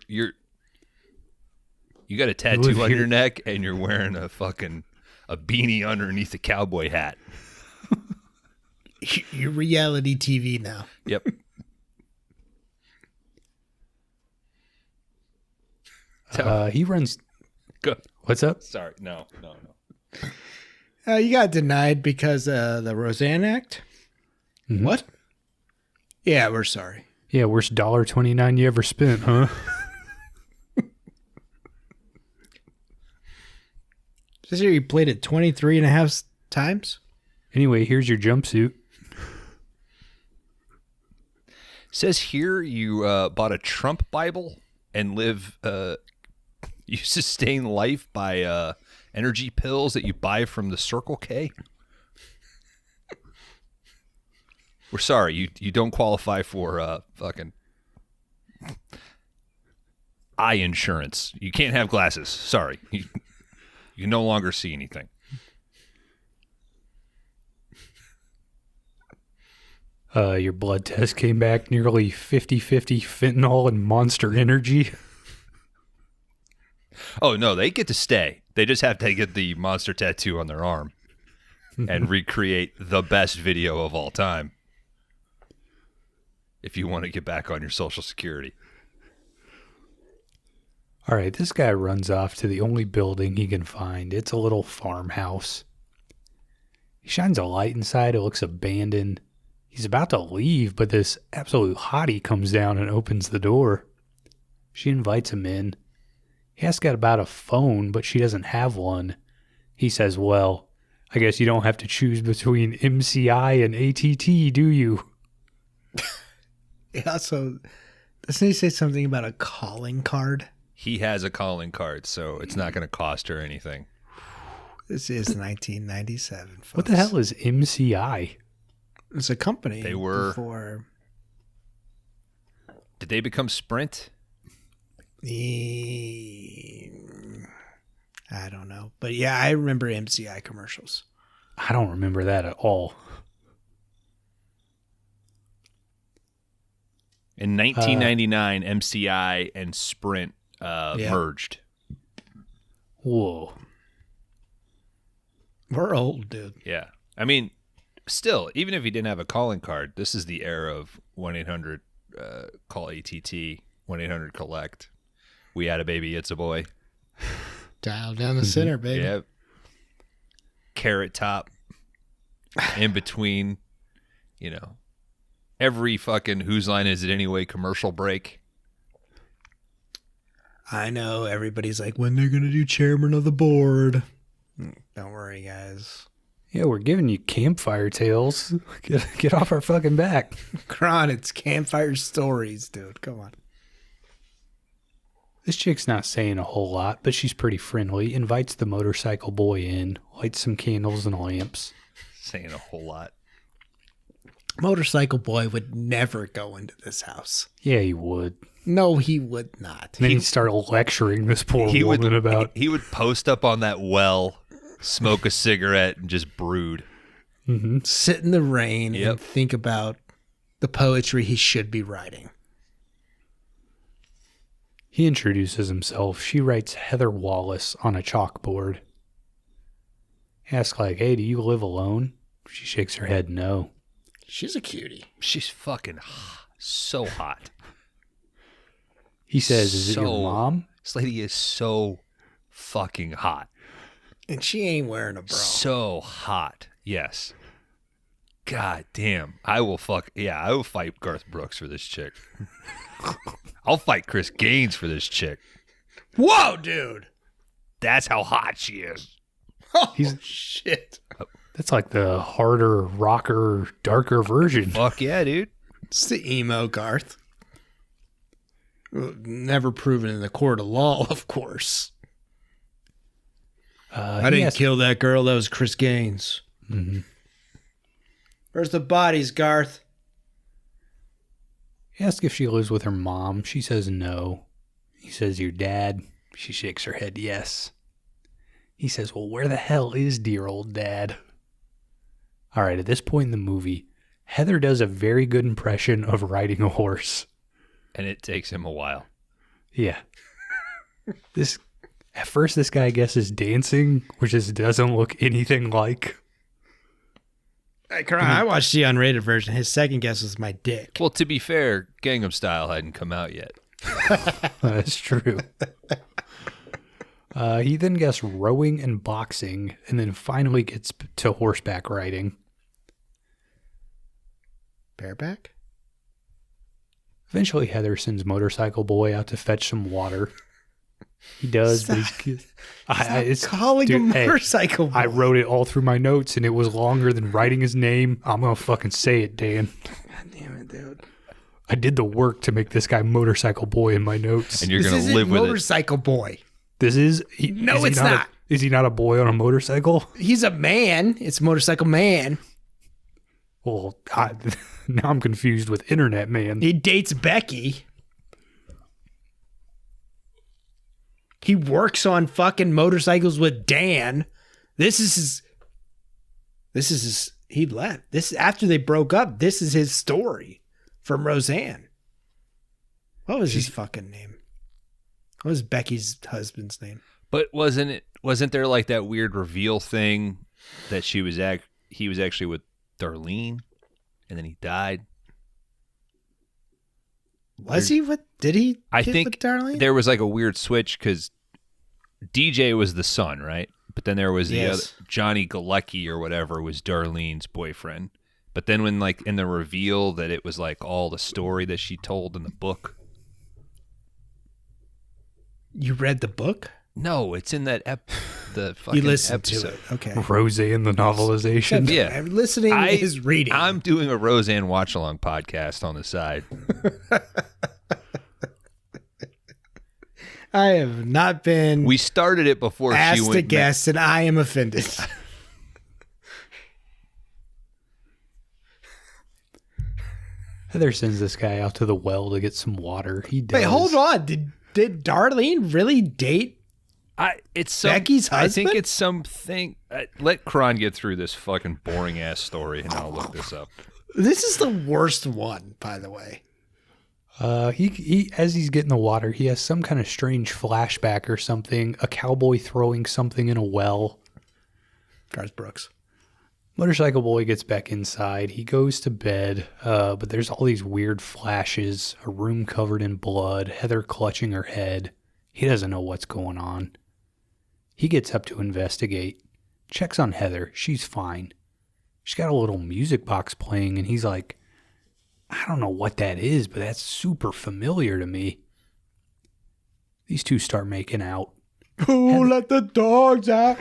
got a tattoo on your neck and you're wearing a beanie underneath a cowboy hat. You're reality TV now. Yep. He runs. Go. What's up? Sorry. No. You got denied because the Roseanne Act? Mm-hmm. What? Yeah, we're sorry. Yeah, worst $1.29 you ever spent, huh? Says here you played it 23 and a half times? Anyway, here's your jumpsuit. Says here you bought a Trump Bible and you sustain life by energy pills that you buy from the Circle K. We're sorry, you don't qualify for fucking eye insurance. You can't have glasses. Sorry. You can no longer see anything. Your blood test came back nearly 50-50 fentanyl and Monster Energy. Oh, no, they get to stay. They just have to get the monster tattoo on their arm and recreate the best video of all time if you want to get back on your Social Security. All right, this guy runs off to the only building he can find. It's a little farmhouse. He shines a light inside. It looks abandoned. He's about to leave, but this absolute hottie comes down and opens the door. She invites him in. He asks about a phone, but she doesn't have one. He says, well, I guess you don't have to choose between MCI and ATT, do you? Yeah, so doesn't he say something about a calling card? He has a calling card, so it's not going to cost her anything. This is 1997, folks. What the hell is MCI? It's a company. They were before. Did they become Sprint? I don't know. But yeah, I remember MCI commercials. I don't remember that at all. In 1999, MCI and Sprint merged. Whoa. We're old, dude. Yeah. I mean, still, even if he didn't have a calling card, this is the era of 1-800 call ATT, 1-800-collect. We had a baby, it's a boy. Dial down the center, baby. Yep. Carrot top. In between, every fucking Whose Line Is It Anyway commercial break. I know. Everybody's like, when they're going to do chairman of the board. Don't worry, guys. Yeah, we're giving you Campfire Tales. Get off our fucking back. Kron, it's Campfire Stories, dude. Come on. This chick's not saying a whole lot, but she's pretty friendly. Invites the motorcycle boy in. Lights some candles and lamps. Saying a whole lot. Motorcycle boy would never go into this house. Yeah, he would. No, he would not. Then he'd start lecturing this poor woman about... He would post up on that well, smoke a cigarette, and just brood. Mm-hmm. Sit in the rain and think about the poetry he should be writing. He introduces himself. She writes Heather Wallace on a chalkboard. Asks hey, do you live alone? She shakes her head no. She's a cutie. She's fucking so hot. He says, is it your mom? This lady is so fucking hot. And she ain't wearing a bra. So hot. Yes. God damn. I will fight Garth Brooks for this chick. I'll fight Chris Gaines for this chick. Whoa, dude. That's how hot she is. Oh, shit. That's like the harder, rocker, darker version. Fuck yeah, dude. It's the emo Garth. Never proven in the court of law, of course. I didn't kill that girl. That was Chris Gaines. Mm-hmm. Where's the bodies, Garth? He asks if she lives with her mom. She says no. He says, your dad? She shakes her head, yes. He says, well, where the hell is dear old dad? All right, at this point in the movie, Heather does a very good impression of riding a horse. And it takes him a while. Yeah. At first, this guy, I guess, is dancing, which just doesn't look anything like. Hey, Kron, I watched the unrated version. His second guess was my dick. Well, to be fair, Gangnam Style hadn't come out yet. That's true. He then guessed rowing and boxing, and then finally gets to horseback riding. Bareback? Eventually, Heather sends Motorcycle Boy out to fetch some water. He does, but it's calling dude, a motorcycle boy. I wrote it all through my notes, and it was longer than writing his name. I'm going to fucking say it, Dan. God damn it, dude. I did the work to make this guy Motorcycle Boy in my notes. And you're going to live with Motorcycle Boy. This is... No, it's not. Is he not a boy on a motorcycle? He's a man. It's Motorcycle Man. Well, now I'm confused with Internet Man. He dates Becky. He works on fucking motorcycles with Dan. He left. This is after they broke up. This is his story from Roseanne. What was his fucking name? What was Becky's husband's name? But wasn't there like that weird reveal thing that he was actually with Darlene and then he died? Did he I get think with Darlene? there was like a weird switch because DJ was the son, right? But then there was the other, Johnny Galecki or whatever was Darlene's boyfriend. But then when like in the reveal that it was like all the story that she told in the book. You read the book? No, it's in that the fucking You listened episode. to it. Okay. Roseanne the novelization. Yeah. Listening is reading. I'm doing a Roseanne watch-along podcast on the side. I have not been We started it before she asked went to guess, and I am offended. Heather sends this guy out to the well to get some water. He does. Wait, hold on. Did Darlene really date Becky's husband? I think it's something. Let Kron get through this fucking boring ass story, and I'll look this up. This is the worst one, by the way. He as he's getting the water, he has some kind of strange flashback or something. A cowboy throwing something in a well. Garth Brooks. Motorcycle Boy gets back inside. He goes to bed, but there's all these weird flashes. A room covered in blood. Heather clutching her head. He doesn't know what's going on. He gets up to investigate. Checks on Heather. She's fine. She's got a little music box playing, and he's like, I don't know what that is, but that's super familiar to me. These two start making out. Oh, let the dogs out.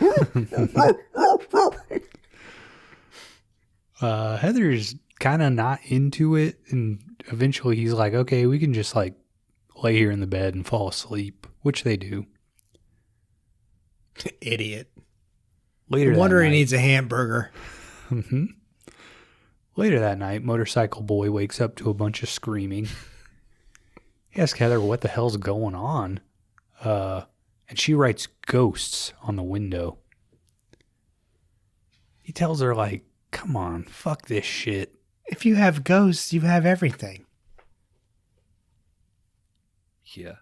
Heather's kind of not into it, and eventually he's like, okay, we can just like lay here in the bed and fall asleep, which they do. Idiot. Later No wonder that he night, needs a hamburger. Mm-hmm. Later that night, Motorcycle Boy wakes up to a bunch of screaming. He asks Heather what the hell's going on, and she writes ghosts on the window. He tells her, like, come on, fuck this shit. If you have ghosts, you have everything. Yeah.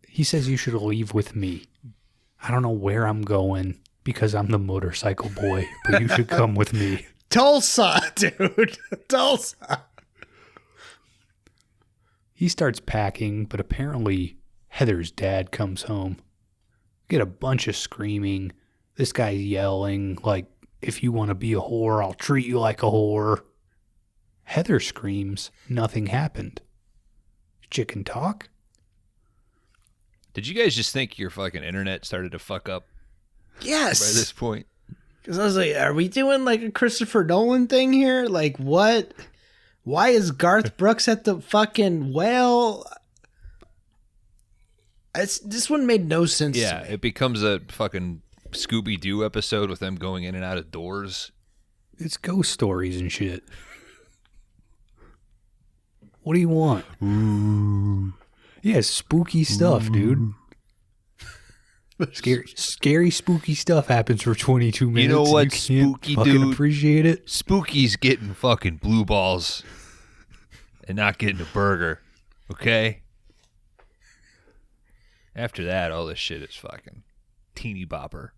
He says you should leave with me. I don't know where I'm going because I'm the Motorcycle Boy, but you should come with me. Tulsa, dude. Tulsa. He starts packing, but apparently Heather's dad comes home. Get a bunch of screaming. This guy's yelling, like, if you want to be a whore, I'll treat you like a whore. Heather screams, nothing happened. Chicken talk? Did you guys just think your fucking internet started to fuck up Yes. by this point? Because I was like, are we doing like a Christopher Nolan thing here? Like, what? Why is Garth Brooks at the fucking well? This one made no sense Yeah, to me. it becomes a fucking Scooby-Doo episode with them going in and out of doors. It's ghost stories and shit. What do you want? Ooh. Yeah, spooky stuff, dude. Scary, spooky stuff happens for 22 minutes. You know what, and you can't spooky fucking dude? appreciate it? Spooky's getting fucking blue balls and not getting a burger, okay? After that, all this shit is fucking teeny bopper.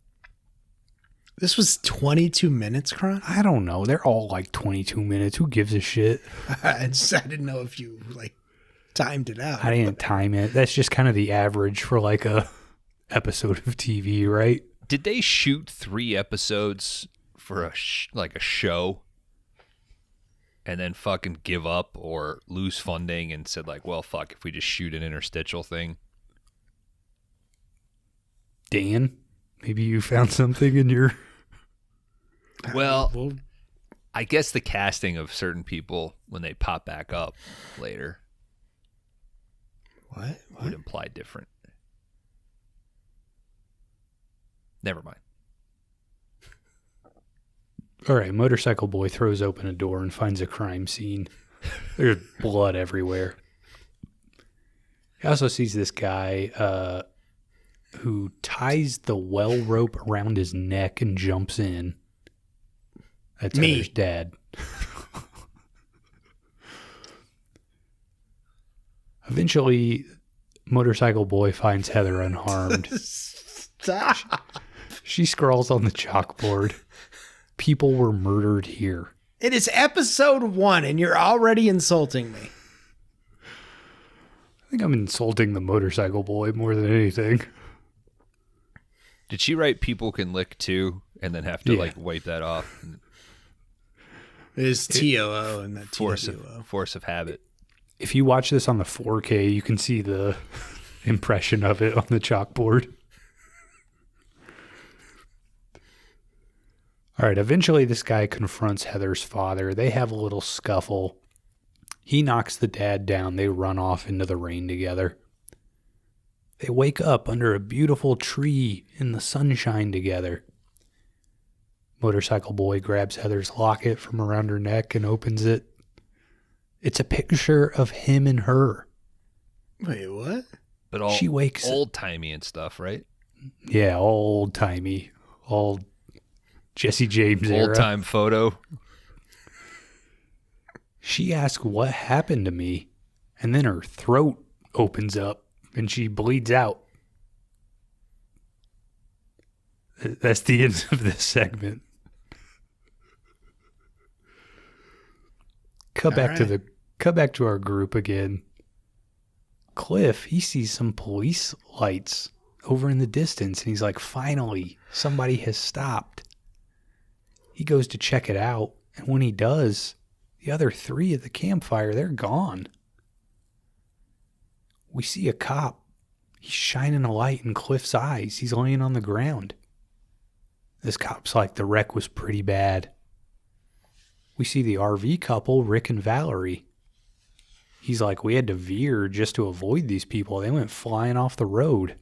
This was 22 minutes, Kron? I don't know. They're all like 22 minutes. Who gives a shit? I didn't know if you like timed it out. I didn't time it. That's just kind of the average for like a episode of TV, right? Did they shoot 3 episodes for a show and then fucking give up or lose funding and said like, well, fuck, if we just shoot an interstitial thing? Dan, maybe you found something in your... Well, I guess the casting of certain people when they pop back up later What? would imply different. Never mind. All right, motorcycle boy throws open a door and finds a crime scene. There's blood everywhere. He also sees this guy who ties the well rope around his neck and jumps in. That's Me. Heather's dad. Eventually, motorcycle boy finds Heather unharmed. Stop. She scrawls on the chalkboard, "People were murdered here." It is episode 1 and you're already insulting me. I think I'm insulting the motorcycle boy more than anything. Did she write people can lick too and then have to Yeah. like wipe that off? It is TOO and that Force TOO. of habit. If you watch this on the 4K, you can see the impression of it on the chalkboard. All right, eventually this guy confronts Heather's father. They have a little scuffle. He knocks the dad down. They run off into the rain together. They wake up under a beautiful tree in the sunshine together. Motorcycle boy grabs Heather's locket from around her neck and opens it. It's a picture of him and her. Wait, what? But all She wakes up. old-timey and stuff, right? Yeah, old-timey. Old Jesse James era. Old-time photo. She asks what happened to me, and then her throat opens up and she bleeds out. That's the end of this segment. Cut back to our group again. Cliff, he sees some police lights over in the distance and he's like, finally, somebody has stopped. He goes to check it out, and when he does, the other 3 at the campfire, they're gone. We see a cop. He's shining a light in Cliff's eyes. He's laying on the ground. This cop's like, the wreck was pretty bad. We see the RV couple, Rick and Valerie. He's like, we had to veer just to avoid these people. They went flying off the road.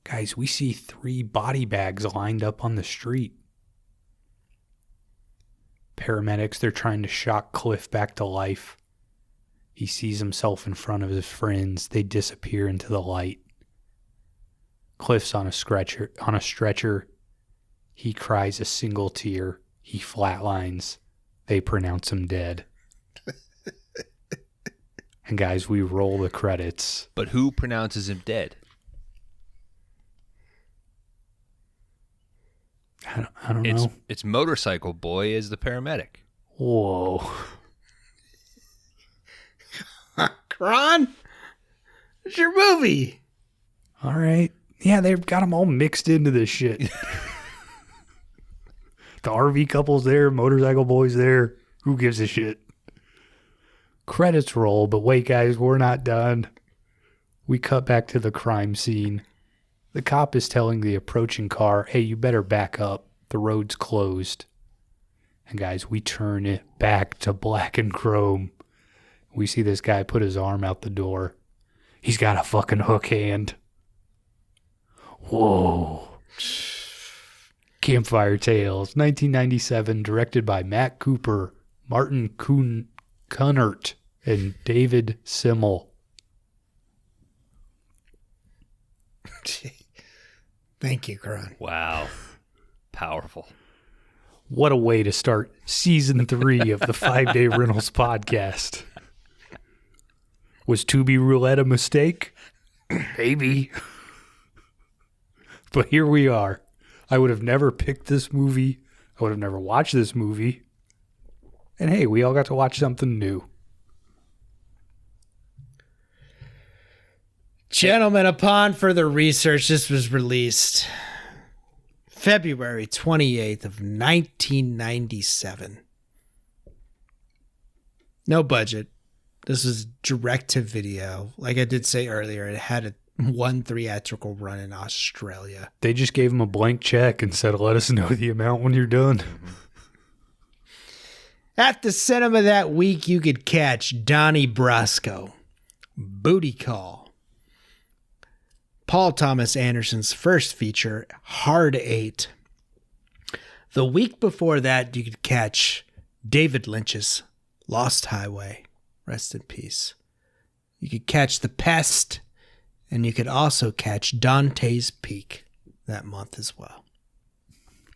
Guys, we see 3 body bags lined up on the street. Paramedics, they're trying to shock Cliff back to life. He sees himself in front of his friends. They disappear into the light. Cliff's on a stretcher. He cries a single tear. He flatlines. They pronounce him dead. And guys, we roll the credits. But who pronounces him dead? I don't know. It's motorcycle boy as the paramedic. Whoa. Kron? It's your movie. All right. Yeah, they've got them all mixed into this shit. The RV couple's there, motorcycle boy's there. Who gives a shit? Credits roll, but wait, guys, we're not done. We cut back to the crime scene. The cop is telling the approaching car, hey, you better back up. The road's closed. And guys, we turn it back to black and chrome. We see this guy put his arm out the door. He's got a fucking hook hand. Whoa. Campfire Tales, 1997, directed by Matt Cooper, Martin Kunnert, and David Simmel. Thank you, Kron. Wow. Powerful. What a way to start season 3 of the 5-Day Rentals podcast. Was Tubi Roulette a mistake? Maybe. But here we are. I would have never picked this movie. I would have never watched this movie. And hey, we all got to watch something new. Gentlemen, upon further research, this was released February 28th of 1997. No budget. This was direct to video. Like I did say earlier, it had one theatrical run in Australia. They just gave him a blank check and said, let us know the amount when you're done. At the cinema that week, you could catch Donnie Brasco, Booty Call, Paul Thomas Anderson's first feature, Hard 8. The week before that, you could catch David Lynch's Lost Highway. Rest in peace. You could catch The Pest, and you could also catch Dante's Peak that month as well.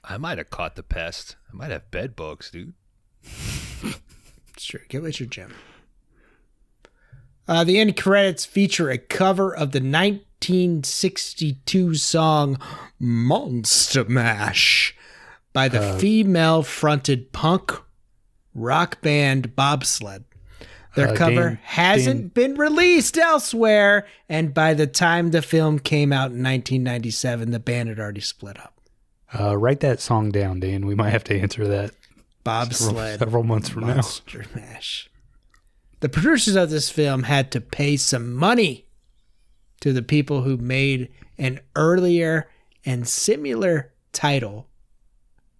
I might have caught The Pest. I might have bed bugs, dude. It's true. Get with your gym. The end credits feature a cover of the 1962 song Monster Mash by the female-fronted punk rock band Bobsled. Their cover hasn't been released elsewhere, and by the time the film came out in 1997, the band had already split up. Write that song down, Dan. We might have to answer that Bobsled. Several months from now. Monster Mash. The producers of this film had to pay some money to the people who made an earlier and similar title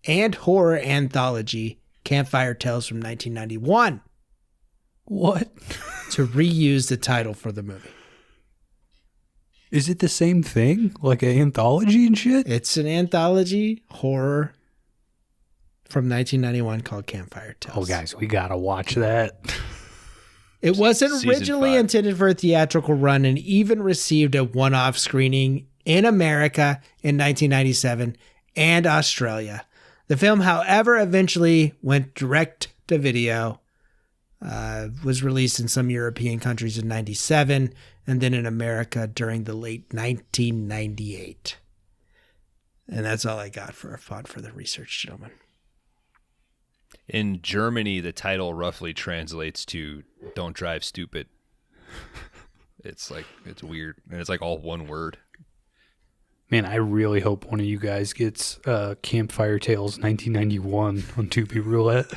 and horror anthology, Campfire Tales from 1991. What? To reuse the title for the movie. Is it the same thing? Like an anthology and shit? It's an anthology horror from 1991 called Campfire Tales. Oh, guys, we gotta watch that. It wasn't Season originally 5. intended for a theatrical run and even received a one-off screening in America in 1997 and Australia. The film, however, eventually went direct to video, was released in some European countries in 97 and then in America during the late 1998. And that's all I got for fun for the research, gentlemen. In Germany, the title roughly translates to "Don't drive stupid." It's weird, and it's like all one word. Man, I really hope one of you guys gets Campfire Tales 1991 on Tubi Roulette.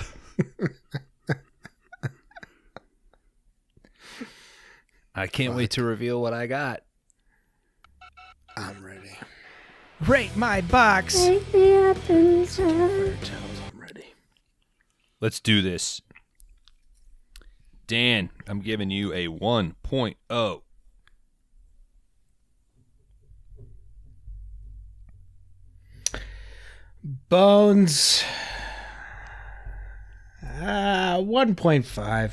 I can't wait to reveal what I got. I'm ready. Rate my box. Take me up inside. I'm ready. Let's do this. Dan, I'm giving you a 1.0. Bones. 1.5.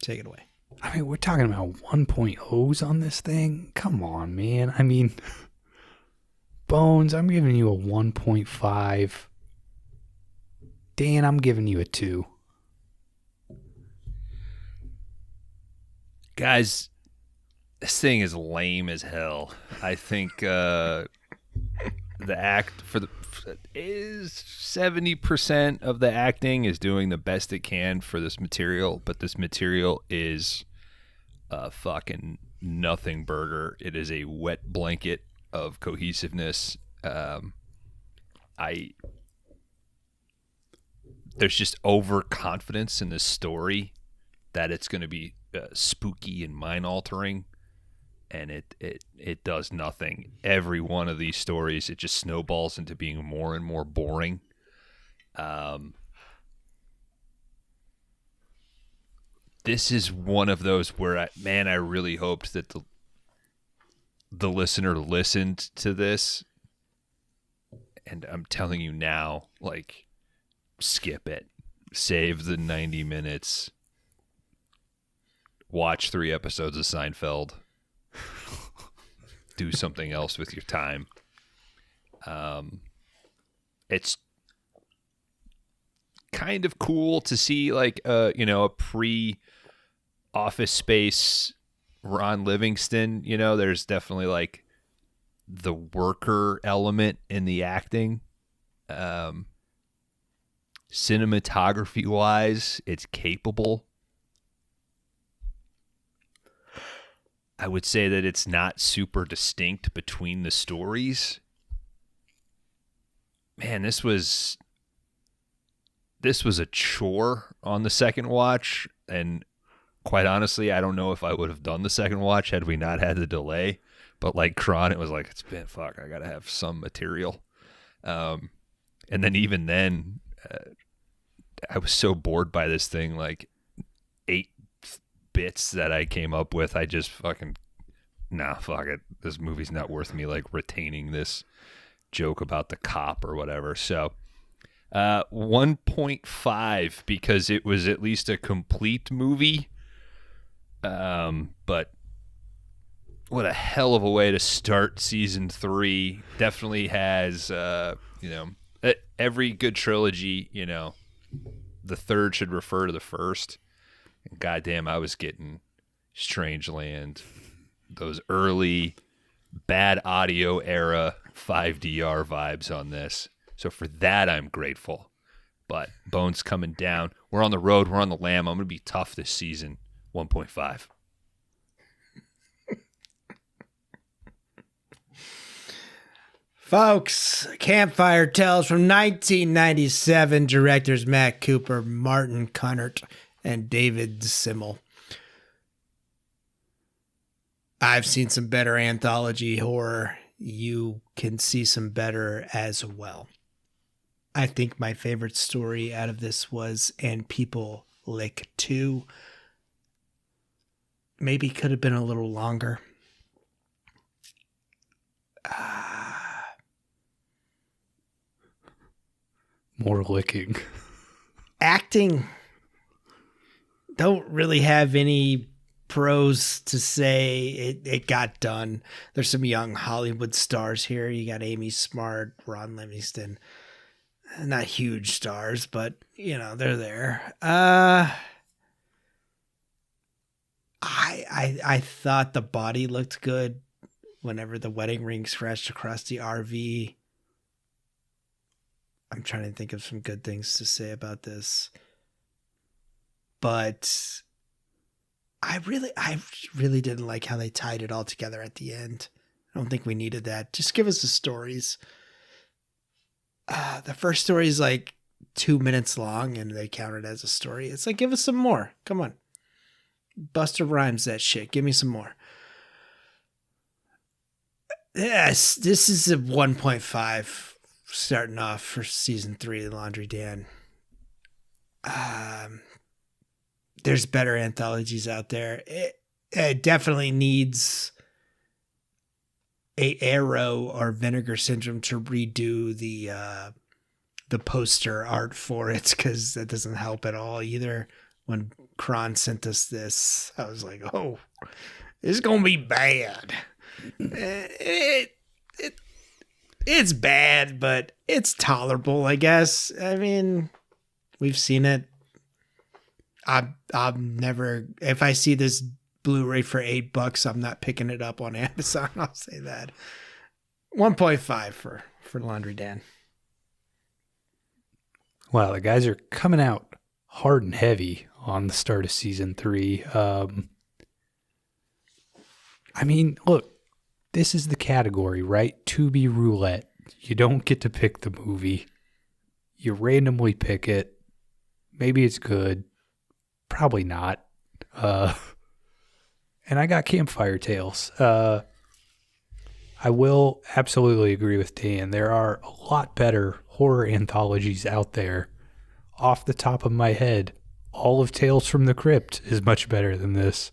Take it away. I mean, we're talking about 1.0s on this thing. Come on, man. I mean, Bones, I'm giving you a 1.5. Dan, I'm giving you a 2. Guys, this thing is lame as hell. I think the act is 70% of the acting is doing the best it can for this material, but this material is a fucking nothing burger. It is a wet blanket of cohesiveness. there's just overconfidence in the story that it's going to be spooky and mind-altering, and it does nothing. Every one of these stories, it just snowballs into being more and more boring. This is one of those where I really hoped that the listener listened to this, and I'm telling you now, like, skip it. Save the 90 minutes. Watch 3 episodes of Seinfeld. Do something else with your time. It's kind of cool to see, like, a pre-Office Space Ron Livingston. There's definitely, like, the worker element in the acting. Cinematography wise, it's capable. I would say that it's not super distinct between the stories. Man, this was a chore on the second watch, and quite honestly, I don't know if I would have done the second watch had we not had the delay. But like Kron, it was like, I gotta have some material. And then even then, I was so bored by this thing, like 8 bits that I came up with. I just fuck it. This movie's not worth me, like, retaining this joke about the cop or whatever. So 1.5 because it was at least a complete movie. But what a hell of a way to start season 3. Definitely has, every good trilogy, the third should refer to the first. And goddamn, I was getting Strangeland, those early bad audio era 5DR vibes on this. So for that, I'm grateful. But Bones coming down. We're on the road. We're on the lam. I'm going to be tough this season. 1.5. Folks, Campfire Tales from 1997, directors Matt Cooper, Martin Kunnert, and David Simmel. I've seen some better anthology horror. You can see some better as well. I think my favorite story out of this was And People Lick 2. Maybe could have been a little longer. More licking. Acting. Don't really have any pros to say. It got done. There's some young Hollywood stars here. You got Amy Smart, Ron Livingston. Not huge stars, but, they're there. I thought the body looked good whenever the wedding rings crashed across the RV. I'm trying to think of some good things to say about this. But I really didn't like how they tied it all together at the end. I don't think we needed that. Just give us the stories. The first story is like 2 minutes long and they count it as a story. It's like, give us some more. Come on. Busta Rhymes that shit. Give me some more. Yes, this is a 1.5 starting off for season 3 of Laundry Dan. There's better anthologies out there. It definitely needs a Arrow or Vinegar Syndrome to redo the poster art for it, because that doesn't help at all either. When Kron sent us this, I was like, oh, it's gonna be bad. It's bad, but it's tolerable, I guess. I mean, we've seen it. I'm never, if I see this Blu-ray for $8, I'm not picking it up on Amazon. I'll say that. 1.5 for Laundry Dan. Wow, the guys are coming out hard and heavy on the start of season 3. I mean, look, this is the category, right? Tubi Roulette. You don't get to pick the movie. You randomly pick it. Maybe it's good. Probably not. And I got Campfire Tales. I will absolutely agree with Dan. There are a lot better horror anthologies out there. Off the top of my head, all of Tales from the Crypt is much better than this.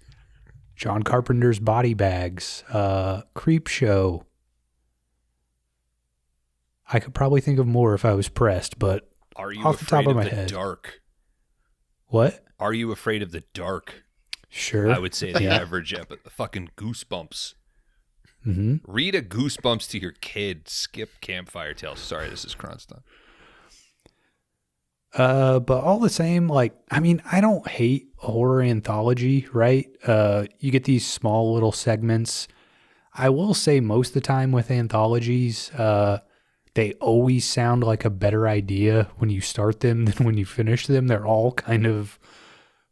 John Carpenter's Body Bags, Creep Show. I could probably think of more if I was pressed, but Are you off the top afraid of of my the head. dark? What? Are you afraid of the dark? Sure. I would say the average fucking Goosebumps. Mm-hmm. Read a Goosebumps to your kid. Skip Campfire Tales. Sorry, this is Kronstein. But all the same, like, I mean, I don't hate a horror anthology, right? You get these small little segments. I will say most of the time with anthologies, they always sound like a better idea when you start them than when you finish them. They're all kind of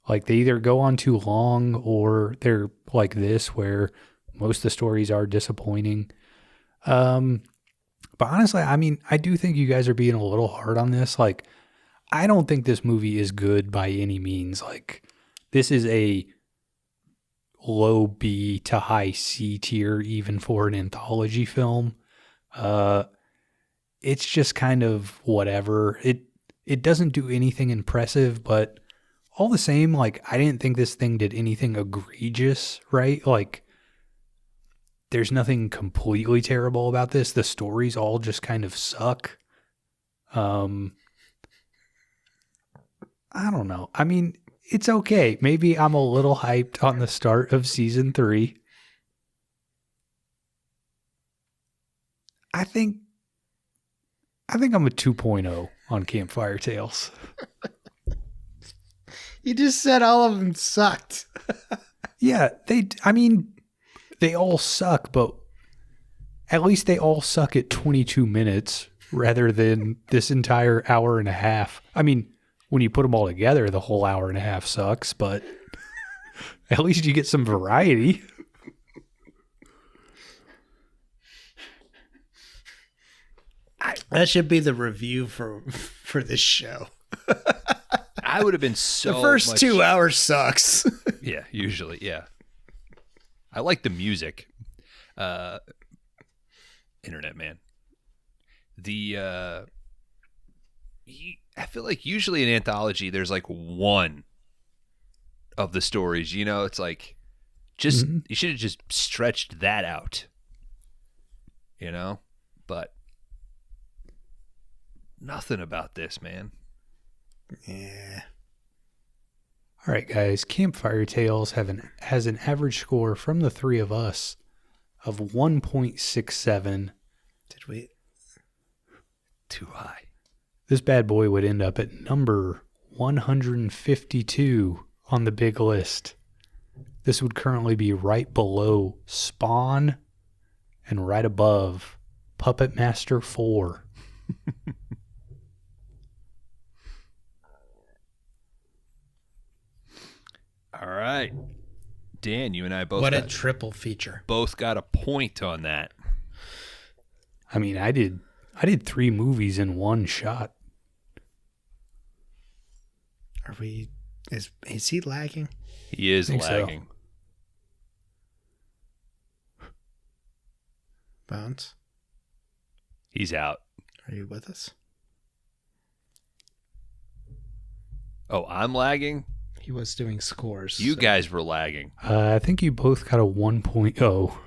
like they either go on too long or they're like this where most of the stories are disappointing. But honestly, I mean, I do think you guys are being a little hard on this. Like, I don't think this movie is good by any means. Like, this is a low B to high C tier, even for an anthology film. It's just kind of whatever. It doesn't do anything impressive, but all the same, like, I didn't think this thing did anything egregious, right? Like, there's nothing completely terrible about this. The stories all just kind of suck. I don't know. I mean, it's okay. Maybe I'm a little hyped on the start of season 3. I think I'm a 2.0 on Campfire Tales. You just said all of them sucked. Yeah, they all suck, but at least they all suck at 22 minutes rather than this entire hour and a half. I mean, when you put them all together, the whole hour and a half sucks, but at least you get some variety. That should be the review for this show. I would have been so The first much- 2 hours sucks. Yeah, usually, yeah. I like the music. Internet man. I feel like usually in anthology there's like one of the stories, you know, it's like just you should have just stretched that out. You know? But nothing about this, man. Yeah. All right, guys. Campfire Tales has an average score from the three of us of 1.67. Did we? Too high. This bad boy would end up at number 152 on the big list. This would currently be right below Spawn and right above Puppet Master 4. All right. Dan, you and I both What a triple feature. both got a point on that. I mean, I did 3 movies in one shot. Are we? Is he lagging? He is Think so. lagging. Bones, He's out. are you with us? Oh, I'm lagging? He was doing scores. You so- guys were lagging. I think you both got a 1.0.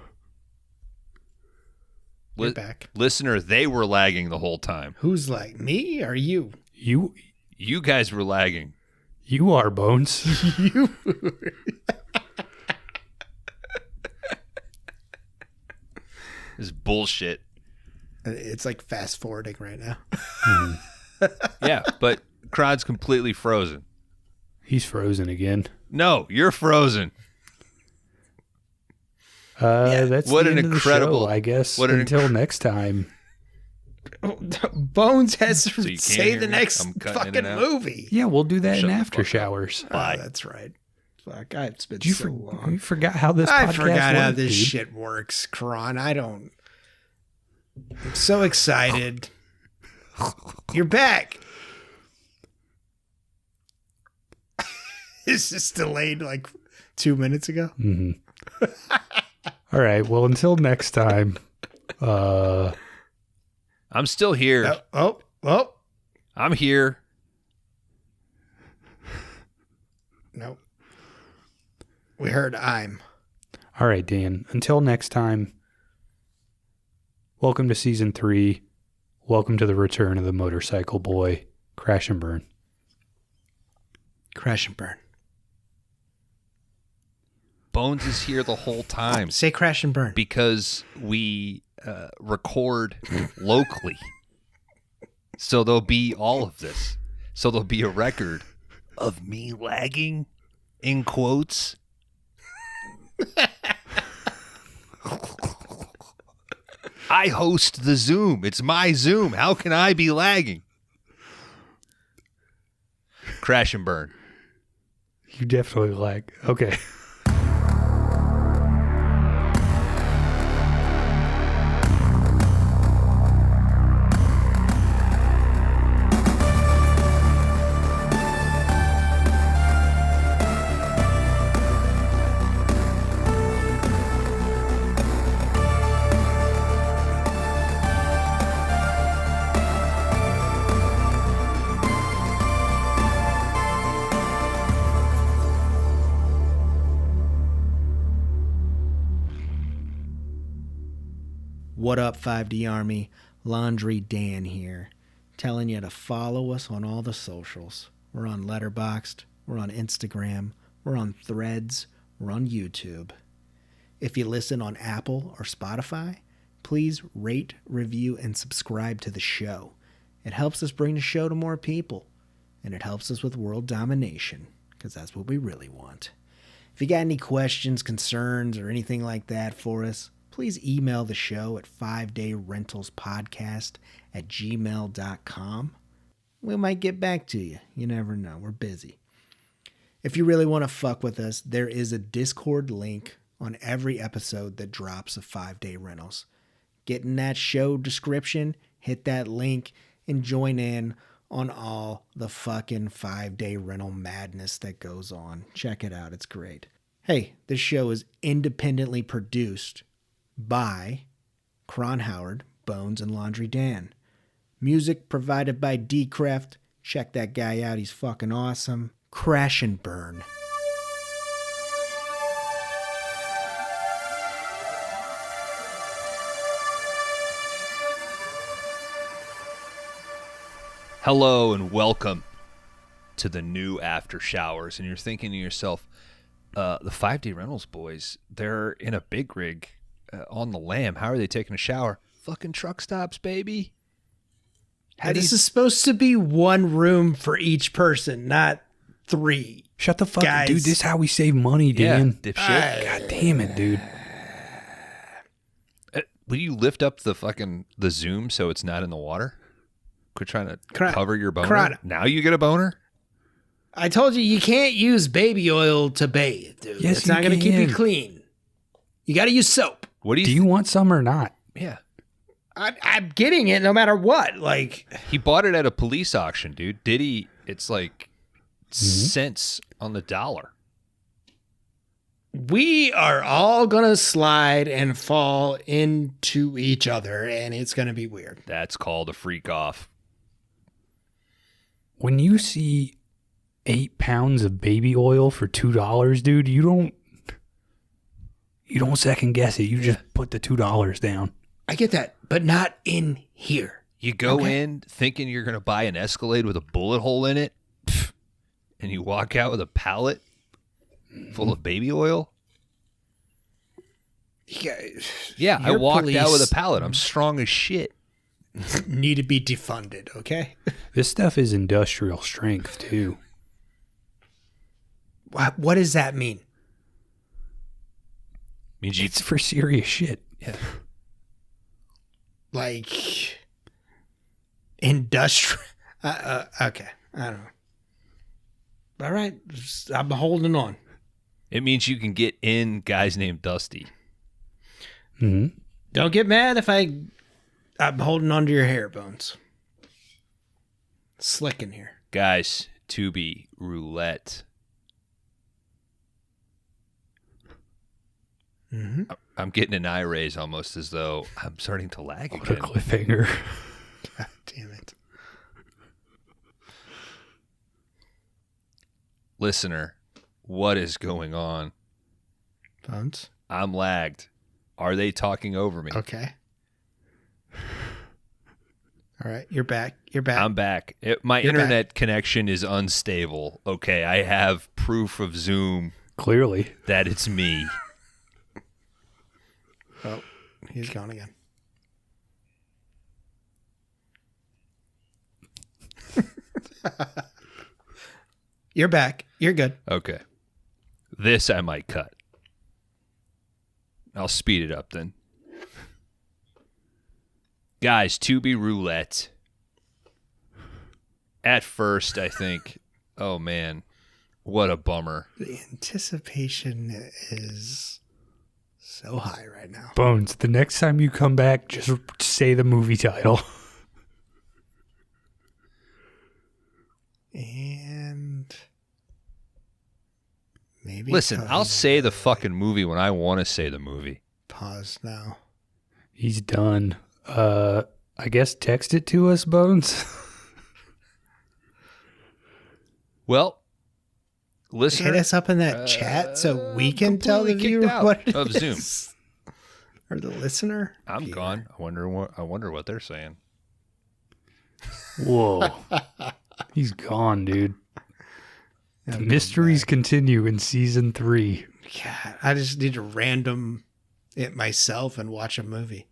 You're back. Listener, they were lagging the whole time. Who's like me? Or you? You guys were lagging. You are, Bones. You. This is bullshit. It's like fast forwarding right now. Yeah, but Crod's completely frozen. He's frozen again. No, you're frozen. That's What the an end of the incredible- show, I guess. what an Until next time. Bones has to So you can't say hear the me? next I'm cutting fucking it out. movie. Yeah, we'll do that Shut in the after fuck up. showers. Bye. That's right. Fuck, it's been You, so long. you forgot how this I podcast forgot how worked, this dude. shit works, Kron. I'm so excited. You're back. Is this delayed like 2 minutes ago? Mm-hmm. All right. Well, until next time. I'm still here. Oh. I'm here. Nope. We heard I'm. All right, Dan. Until next time. Welcome to season 3. Welcome to the return of the motorcycle boy. Crash and burn. Crash and burn. Bones is here the whole time Say crash and burn. because we record locally. So there'll be all of this. So there'll be a record of me lagging, in quotes. I host the Zoom. It's my Zoom. How can I be lagging? Crash and burn. You definitely lag. Okay. What up, 5D Army? Laundry Dan here, telling you to follow us on all the socials. We're on Letterboxd, we're on Instagram, we're on Threads, we're on YouTube. If you listen on Apple or Spotify, please rate, review, and subscribe to the show. It helps us bring the show to more people, and it helps us with world domination, because that's what we really want. If you got any questions, concerns, or anything like that for us, please email the show at 5dayrentals.podcast@gmail.com. We might get back to you. You never know. We're busy. If you really want to fuck with us, there is a Discord link on every episode that drops of 5-Day Rentals. Get in that show description, hit that link, and join in on all the fucking 5-Day Rental madness that goes on. Check it out. It's great. Hey, this show is independently produced by Kron Howard, Bones, and Laundry Dan. Music provided by Dkrefft. Check that guy out. He's fucking awesome. Crash and burn. Hello and welcome to the new After Showers. And you're thinking to yourself, the 5-Day Rentals boys, they're in a big rig on the lam. How are they taking a shower? Fucking truck stops, baby. This is supposed to be one room for each person, not 3. Shut the fuck up, Guys. dude. This is how we save money, Dan. Dipshit. God damn it, dude. Will you lift up the Zoom so it's not in the water? Quit trying to cover your boner. Kron. Now you get a boner? I told you can't use baby oil to bathe, dude. Yes, it's not you going to keep you can. clean. You got to use soap. What do Do you want some or not? Yeah. I'm getting it no matter what. Like, He bought it at a police auction, dude. Did he? It's like cents on the dollar. we are all going to slide and fall into each other, and it's going to be weird. That's called a freak off. When you see 8 pounds of baby oil for $2, dude, you don't second guess it. You just put the $2 down. I get that, but not in here. You go in thinking you're going to buy an Escalade with a bullet hole in it, and you walk out with a pallet full of baby oil. Yeah, I Your walked out with police a pallet. I'm strong as shit. need to be defunded, okay? This stuff is industrial strength, too. What does that mean? Means you It's for serious shit. yeah. Like industrial? Okay, I don't know. All right, I'm holding on. It means you can get in guys named Dusty. Mm-hmm. Don't get mad if I'm holding on to your hair, Bones. Slick in here. Guys, Tubi, Roulette. I'm getting an eye raise almost as though I'm starting to lag What a again. cliffhanger. God damn it. Listener, what is going on? Bones? I'm lagged. Are they talking over me? Okay. All right, you're back. You're back. I'm back. My You're internet connection is unstable. Okay, I have proof of Zoom Clearly. that it's me. Oh, he's gone again. You're back. You're good. Okay. This I might cut. I'll speed it up then. Guys, Tubi Roulette. At first, I think, oh man, what a bummer. The anticipation is so high right now. Bones, the next time you come back, just say the movie title. And maybe Listen, I'll Cody's say the fucking movie when I want to say the movie. pause now. He's done. I guess text it to us, Bones. Well, listener, Hit us up in that chat so we can tell the completely kicked viewer out what it of Zoom. is. Or the listener. I'm Viewer. gone. I wonder what they're saying. Whoa. He's gone, dude. The I'm mysteries back. continue in season 3. God, I just need to random it myself and watch a movie.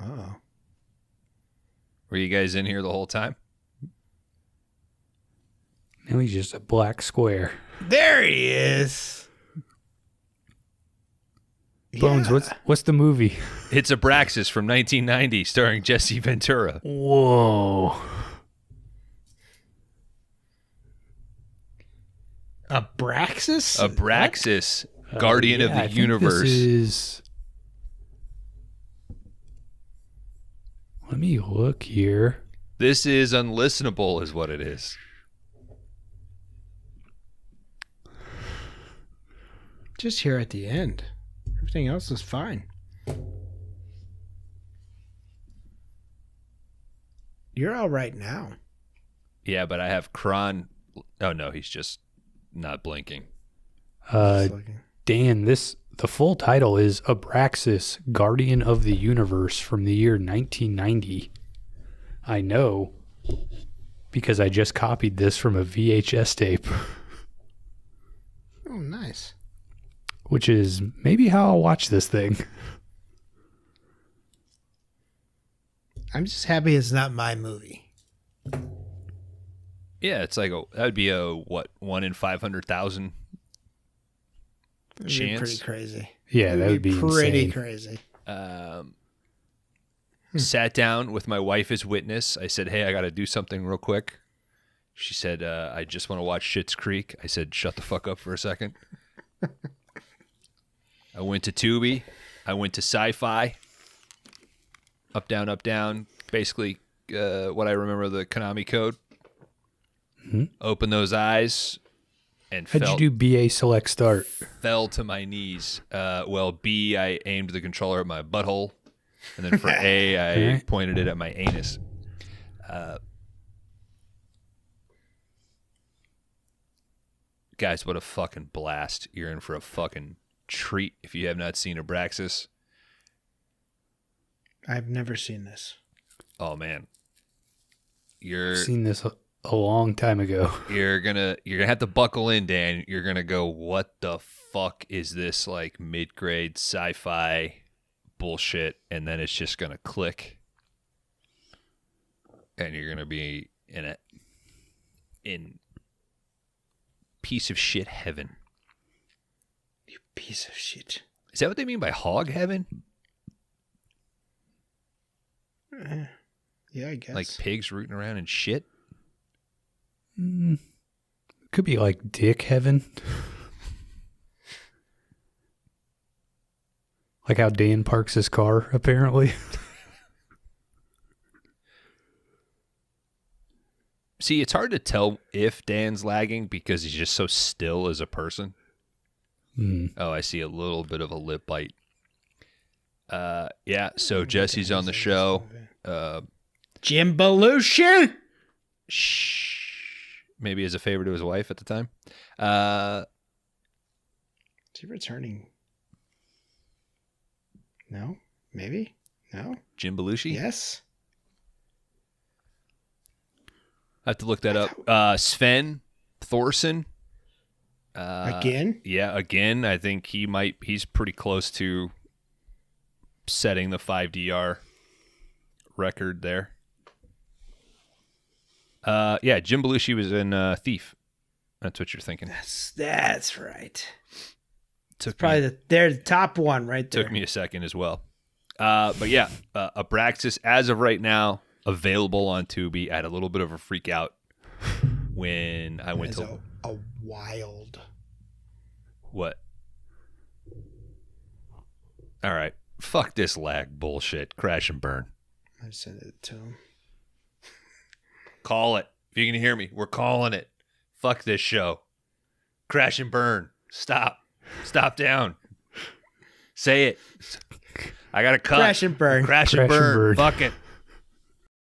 Oh. Were you guys in here the whole time? Now he's just a black square. There he is. Bones, Yeah. what's the movie? It's Abraxas from 1990, starring Jesse Ventura. Whoa. Abraxas? Abraxas, Guardian of Yeah, the I think Universe. This is... Let me look here. This is unlistenable, is what it is. Just here at the end. Everything else is fine. You're all right now. Yeah, but I have Kron. Oh no, he's just not blinking. Just looking. Dan, the full title is Abraxas, Guardian of the Universe from the year 1990. I know because I just copied this from a VHS tape, Oh, nice. which is maybe how I'll watch this thing. I'm just happy it's not my movie. Yeah, it's like that'd be a what 1 in 500,000 It'd be chance. pretty crazy. Yeah, that would be pretty insane. crazy. Sat down with my wife as witness. I said, "Hey, I got to do something real quick." She said, "I just want to watch Schitt's Creek." I said, "Shut the fuck up for a second." I went to Tubi. I went to Sci-Fi. Up, down. Basically, what I remember the Konami code. Open those eyes and How'd you do BA select start? fell to my knees. Well, B, I aimed the controller at my butthole. And then for A, I Okay. pointed it at my anus. Guys, what a fucking blast. You're in for a fucking treat if you have not seen Abraxas. I've never seen this. Oh, man. I've You're seen this a long time ago. you're gonna have to buckle in, Dan. You're gonna go, what the fuck is this like mid-grade sci-fi bullshit? And then it's just gonna click, and you're gonna be in piece of shit heaven. You piece of shit. Is that what they mean by hog heaven? Yeah, I guess. Like pigs rooting around in shit? Could be like dick heaven. Like how Dan parks his car, apparently. See, it's hard to tell if Dan's lagging because he's just so still as a person. Oh, I see a little bit of a lip bite. Yeah, so Jesse's on the show. Jim Belushi. Shh. Maybe as a favor to his wife at the time. Is he returning? No? Maybe? No? Jim Belushi? Yes? I have to look that up. Sven Thorson. Again? Yeah, again. I think he's pretty close to setting the 5DR record there. Yeah, Jim Belushi was in Thief. That's what you're thinking. That's right. Took Probably they're the top one right there. Took me a second as well. But yeah, Abraxas, as of right now, available on Tubi. I had a little bit of a freak out when I went to a wild. What? All right. Fuck this lag bullshit. Crash and burn. I sent it to him. Call it. If you can hear me, we're calling it. Fuck this show. Crash and burn. Stop. Stop down. Say it. I got to cut. Crash and burn. Crash and burn. Fuck it.